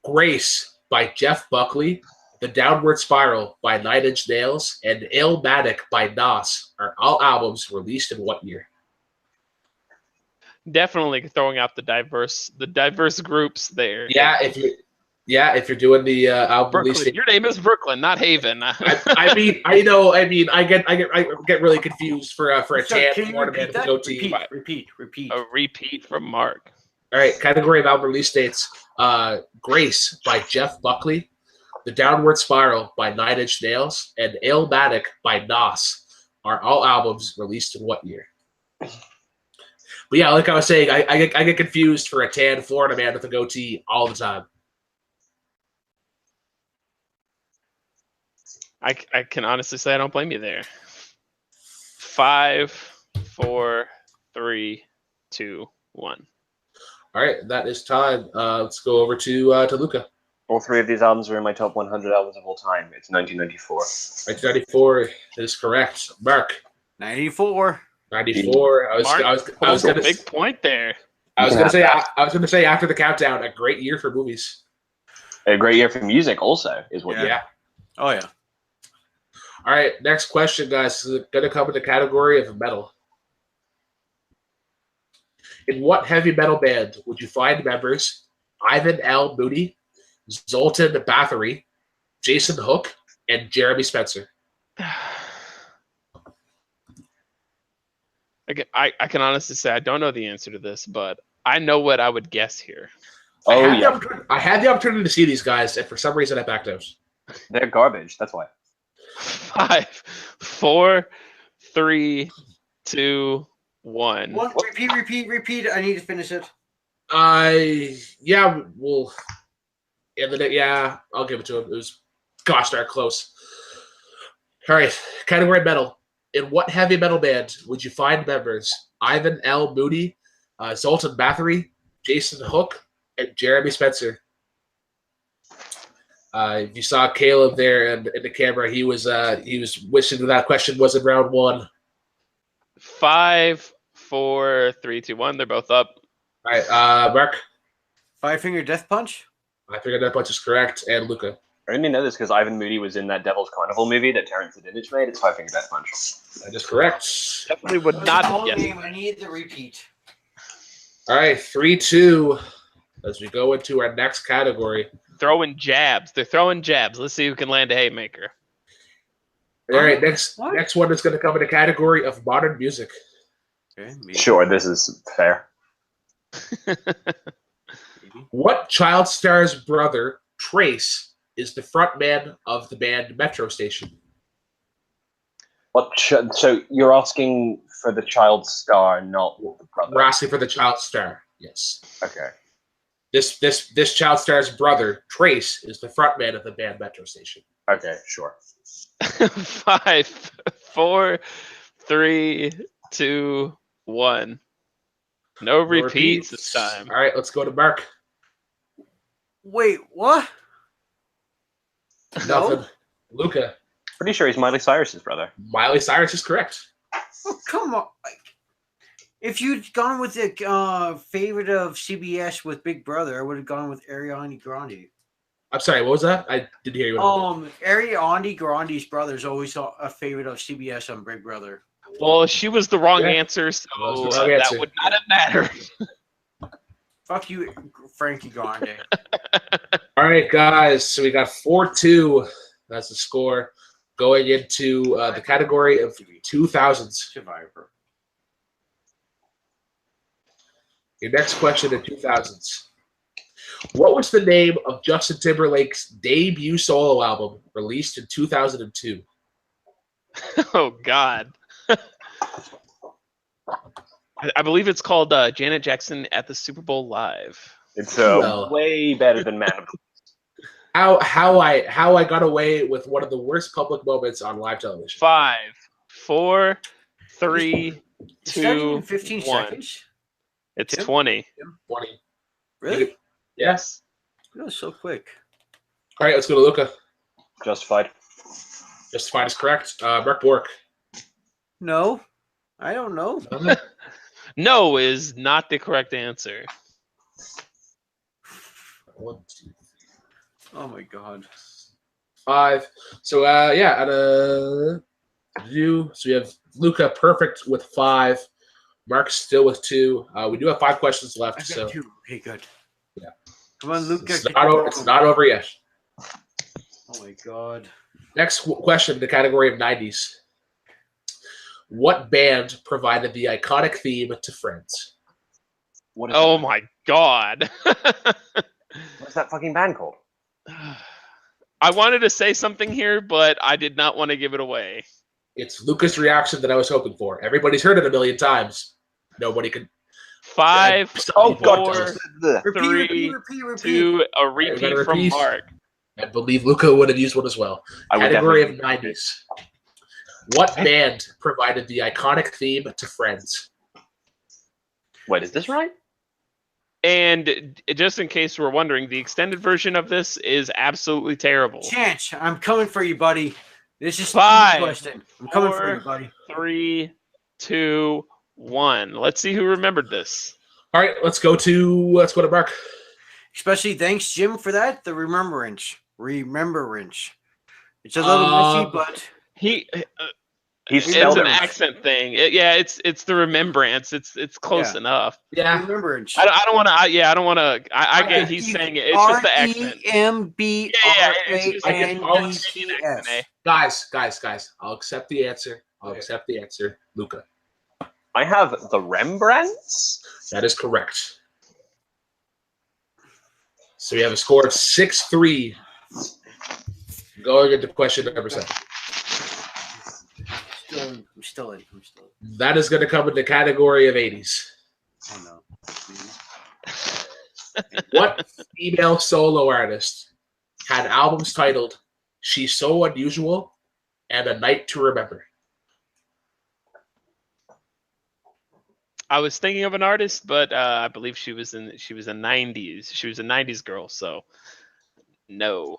Grace by Jeff Buckley, The Downward Spiral by 9 Inch Nails, and Illmatic by Nas are all albums released in what year? Definitely throwing out the diverse groups there. Yeah, if you're doing the album Brooklyn. release date. Your name is Brooklyn, not Haven. I get really confused for a chance tournament to go to. Repeat. A repeat from Mark. All right, category of album release dates. Grace by Jeff Buckley, The Downward Spiral by 9 Inch Nails, and Illmatic by Nas are all albums released in what year? But yeah, like I was saying, I get confused for a tan Florida man with a goatee all the time. I can honestly say I don't blame you there. 5, 4, 3, 2, 1. All right, that is time. Let's go over to Luca. All 3 of these albums are in my top 100 albums of all time. It's 1994. 1994 is correct. Mark. 94. 94. I was gonna big point there. I was gonna say after the countdown, a great year for movies. A great year for music also is what. Yeah. Oh yeah. All right, next question, guys. This is going to come in the category of metal. In what heavy metal band would you find members Ivan L. Moody, Zoltan Bathory, Jason Hook, and Jeremy Spencer? I can honestly say I don't know the answer to this, but I know what I would guess here. I had the opportunity to see these guys, and for some reason I backed out. They're garbage. That's why. 5, 4, 3, 2, 1. Repeat. I need to finish it. I'll give it to him. It was gosh darn close. All right, category metal. In what heavy metal band would you find members Ivan L. Moody, Zoltan Bathory, Jason Hook, and Jeremy Spencer? If you saw Caleb there in the camera, he was wishing that question was in round 1. 5, 4, 3, 2, 1. They're both up. All right, Mark. Five Finger Death Punch. Five Finger Death Punch is correct, and Luca. I didn't know this because Ivan Moody was in that Devil's Carnival movie that Terrence Dinich made. It's Five Finger Death Punch. That is correct. Definitely would not have guessed. I need the repeat. All right, 3-2 as we go into our next category. Throwing jabs. They're throwing jabs. Let's see who can land a haymaker. All right, next one is going to come in the category of modern music. Okay, Sure, this is fair. What child star's brother, Trace, is the frontman of the band Metro Station? So you're asking for the child star, not the brother. We're asking for the child star. Yes. Okay. This child star's brother, Trace, is the frontman of the band Metro Station. Okay, sure. 5, 4, 3, 2, 1. No repeats this time. All right, let's go to Mark. Wait, what? Nothing. No? Luca. Pretty sure he's Miley Cyrus's brother. Miley Cyrus is correct. Oh, come on. If you'd gone with the favorite of CBS with Big Brother, I would have gone with Ariana Grande. I'm sorry, what was that? I didn't hear you. Ariana Grande's brother is always a favorite of CBS on Big Brother. Well, she was the wrong answer, so that would not have mattered. Fuck you, Frankie Grande. All right, guys. So we got 4-2. That's the score. Going into the category of 2000s. Survivor. Your next question in 2000s. What was the name of Justin Timberlake's debut solo album released in 2002? Oh, God. I believe it's called Janet Jackson at the Super Bowl Live. It's way better than Man of the How I got away with one of the worst public moments on live television. 5, 4, 3, It's not even 2, 15 1. seconds. It's 20. 20. Really? Yes. That was so quick. All right, let's go to Luca. Justified. Justified is correct. Mark Bork. No, I don't know. No is not the correct answer. 1, 2, 3. Oh my God. 5. So so we have Luca perfect with 5. Mark's still with 2. We do have 5 questions left. I've So got 2. Okay, good. Yeah. Come on, Luca. It's not over yet. Oh my God. Next question, the category of 90s. What band provided the iconic theme to Friends? Oh my God. What's that fucking band called? I wanted to say something here, but I did not want to give it away. It's Luca's reaction that I was hoping for. Everybody's heard it a million times. Nobody could. 5, 4, 3, repeat. 2, a repeat from Mark. I believe Luca would have used one as well. Category of 90s. What band provided the iconic theme to Friends? Wait, is this right? And just in case we're wondering, the extended version of this is absolutely terrible. Chance, I'm coming for you, buddy. This is 5, question. I'm coming for you, buddy. 3, 2, 1. Let's see who remembered this. All right, let's go to Mark. Especially thanks, Jim, for that. The remembrance. It's a little messy, but it's an accent thing. It's the remembrance. It's close enough. Yeah, remembrance. I don't want to. I don't want to. I get he's saying it. It's just the accent. Guys. I'll accept the answer. Luca. I have the Rembrandts. That is correct. So we have a score of 6-3. Going into question number 7. I'm still in. That is going to come in the category of 80s. Oh no. What female solo artist had albums titled "She's So Unusual" and "A Night to Remember"? I was thinking of an artist, but I believe she was a 90s. She was a 90s girl, so no.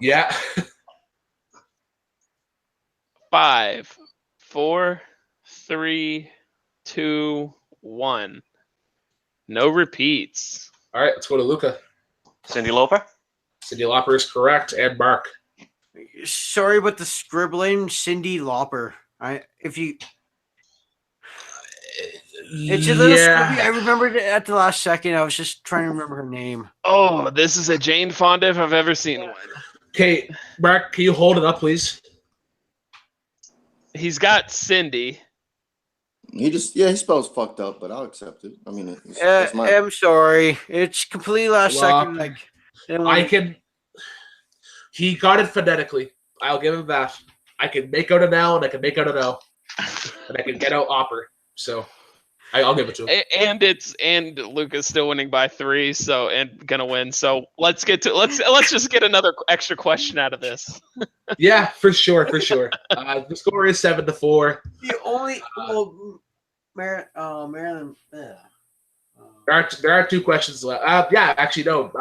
Yeah. 5, 4, 3, 2, 1. No repeats. All right, let's go to Luca. Cyndi Lauper. Cyndi Lauper is correct, and Mark. Sorry about the scribbling, Cyndi Lauper. It's a little Scooby. I remembered it at the last second. I was just trying to remember her name. Oh, this is a Jane Fonda if I've ever seen one. Okay, Mark, can you hold it up, please? He's got Cindy. He spells fucked up, but I'll accept it. I mean, it's my. I'm sorry. It's completely last second. Like I can. He got it phonetically. I'll give him that. I can make out an L and I can make out an O, and I can get out opera. So I'll give it to him. And Luca's still winning by 3, so and gonna win. So let's just get another extra question out of this. Yeah, for sure. The score is 7-4. The only Maryland. There are 2 questions left. Yeah, actually no.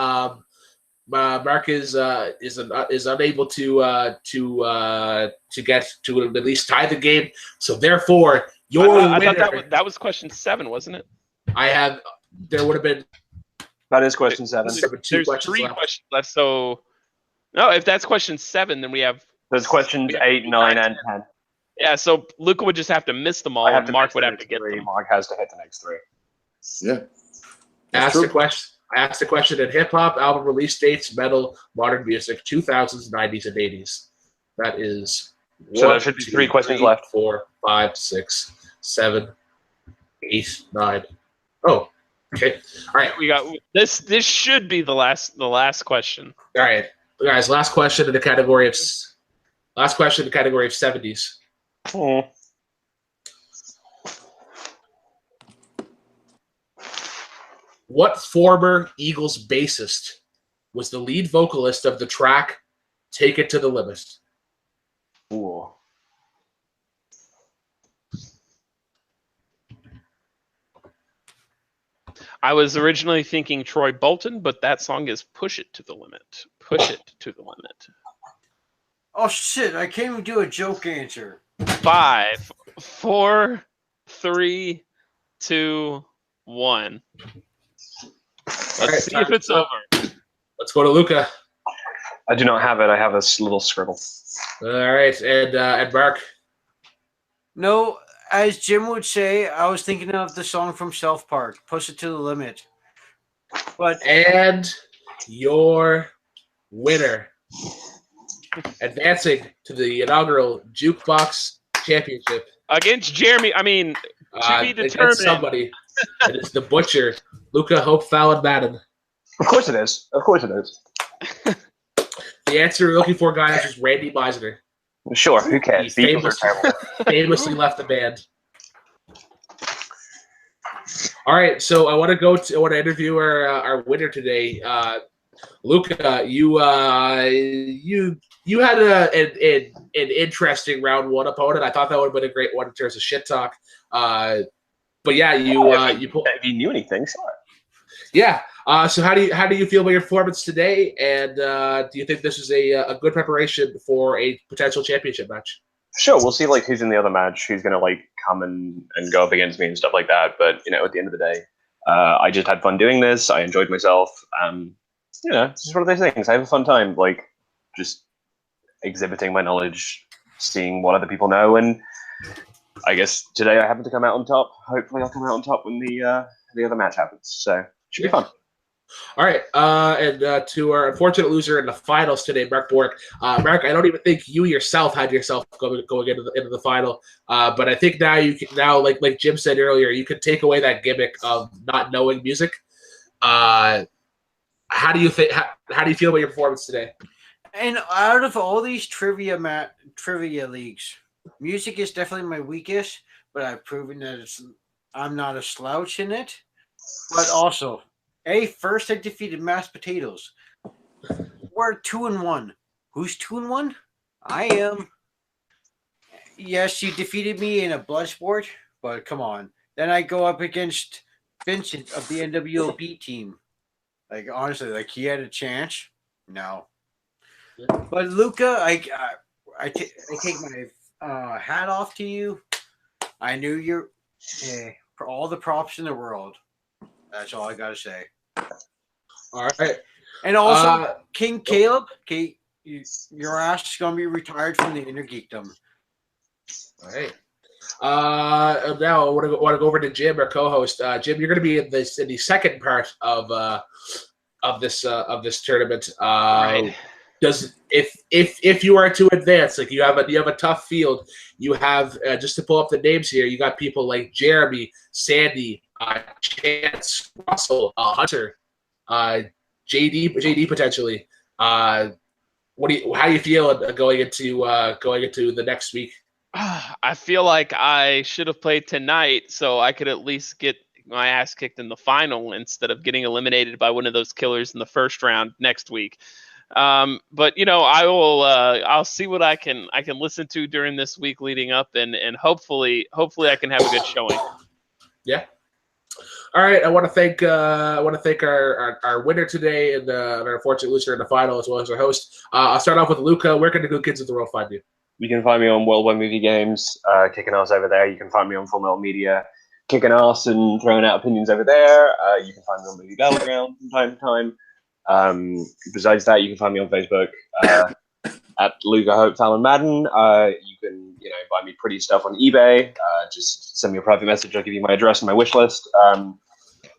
Mark is unable to get to at least tie the game. So therefore, I thought that was question 7, wasn't it? There would have been. That is question 7. There's 3 questions left. So no, if that's question 7, then we have. There's questions 8, 9, and 10. Yeah, so Luca would just have to miss them all, and Mark would have to get 3. them. Mark has to hit the next 3. Yeah. I asked the question in hip hop album release dates, metal, modern music, 2000s, 90s, and 80s. That is. So there should be 3 questions left. 4, 5, 6, 7, 8, 9. Oh, okay. All right. We got this. This should be the last question. All right, guys. Last question in the category of 70s. Oh. What former Eagles bassist was the lead vocalist of the track "Take It to the Limit"? Ooh. I was originally thinking Troy Bolton, but that song is "Push It to the Limit." Push it to the limit. Oh shit! I can't even do a joke answer. 5, 4, 3, 2, 1. Let's see if it's over. Let's go to Luca. I do not have it. I have a little scribble. All right, and Mark. No, as Jim would say, I was thinking of the song from South Park, "Push It to the Limit." And your winner, advancing to the inaugural Jukebox Championship against Jeremy. I mean, to be determined. Somebody. It is the Butcher, Luca Hope Fallon Madden. Of course it is. The answer we're looking for, guys, is Randy Meisner. Sure, who cares? He famously left the band. All right, so I want to interview our winner today, Luca. You had an interesting round 1 opponent. I thought that would have been a great one in terms of shit talk. But yeah, you pulled. If you knew anything, sure. Yeah. So how do you feel about your performance today? And do you think this is a good preparation for a potential championship match? Sure, we'll see who's in the other match, who's gonna come and go up against me and stuff like that. But at the end of the day, I just had fun doing this. I enjoyed myself. It's just one of those things. I have a fun time, just exhibiting my knowledge, seeing what other people know, and I guess today I happen to come out on top. Hopefully, I'll come out on top when the other match happens. So should be fun. All right, and to our unfortunate loser in the finals today, Mark Bork. Mark, I don't even think you yourself had yourself going into the final, but I think now you can like Jim said earlier, you could take away that gimmick of not knowing music. How do you think? How do you feel about your performance today? And out of all these trivia leagues, music is definitely my weakest, but I've proven that I'm not a slouch in it. But also, first I defeated Mashed Potatoes. We're 2-1. Who's 2-1? I am. Yes, you defeated me in a blood sport, but come on. Then I go up against Vincent of the NWOB team. Honestly, he had a chance. No. But Luca, I take my hat off to you. I knew you're for all the props in the world. That's all I gotta say. All right. And also, King Caleb, your ass is gonna be retired from the Inner Geekdom. All right. Now I want to go over to Jim, our co-host. Jim, you're going to be in the second part of this tournament. Right. If you are to advance, like you have a tough field. You have just to pull up the names here. You got people like Jeremy, Sandy, Chance, Russell, Hunter, JD potentially. How you feeling going into the next week? I feel like I should have played tonight so I could at least get my ass kicked in the final instead of getting eliminated by one of those killers in the first round next week. But I'll see what I can listen to during this week leading up, and hopefully I can have a good showing. Yeah. All right. I want to thank our winner today and our unfortunate loser in the final, as well as our host. I'll start off with Luca. Where can the good kids of the world find you? You can find me on Worldwide Movie Games, kicking ass over there. You can find me on Full Metal Media, kicking ass and throwing out opinions over there. You can find me on Movie Battleground from time to time. Besides that, you can find me on Facebook at Luca Hope Talon Madden. You can buy me pretty stuff on eBay. Just send me a private message. I'll give you my address and my wish list.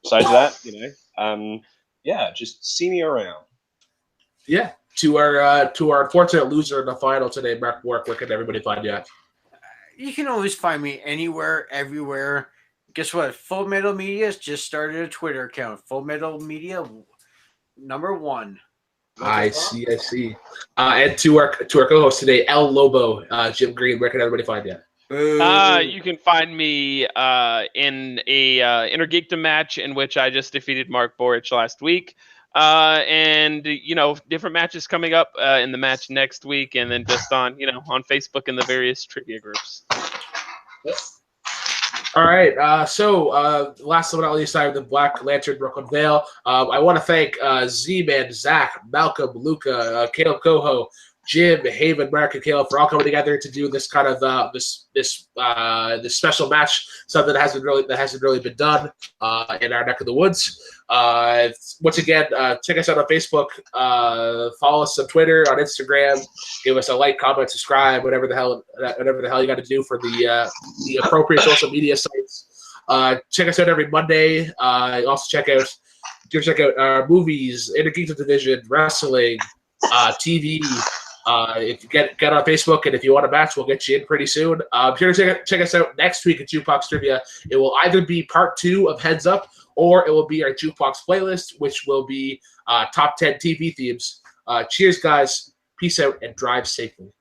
Besides that, just see me around. Yeah. To our unfortunate loser in the final today, Mark Bork, where can everybody find you at? You can always find me anywhere, everywhere. Guess what? Full Metal Media has just started a Twitter account. Full Metal Media #1. I see. And to our co-host today, El Lobo, Jim Green, where can everybody find you? You can find me in a Intergeekdom match in which I just defeated Mark Boric last week. And different matches coming up in the match next week, and then just on Facebook and the various trivia groups. All right. So last but not least, I have the Black Lantern Brooklyn Vale. I want to thank Z-Man, Zach, Malcolm, Luca, Caleb Coho, Jim, Haven, Mark, and Caleb for all coming together to do this kind of this special match. Something that hasn't really been done in our neck of the woods. Once again, check us out on Facebook. Follow us on Twitter, on Instagram. Give us a like, comment, subscribe, whatever the hell you got to do for the appropriate social media sites. Check us out every Monday. Also check out movies, Intergeekdom Division, wrestling, TV. If you get on Facebook, and if you want a match, we'll get you in pretty soon. Be sure to check us out next week at Jukebox Trivia. It will either be part 2 of Heads Up, or it will be our Jukebox playlist, which will be top 10 TV themes. Cheers, guys. Peace out, and drive safely.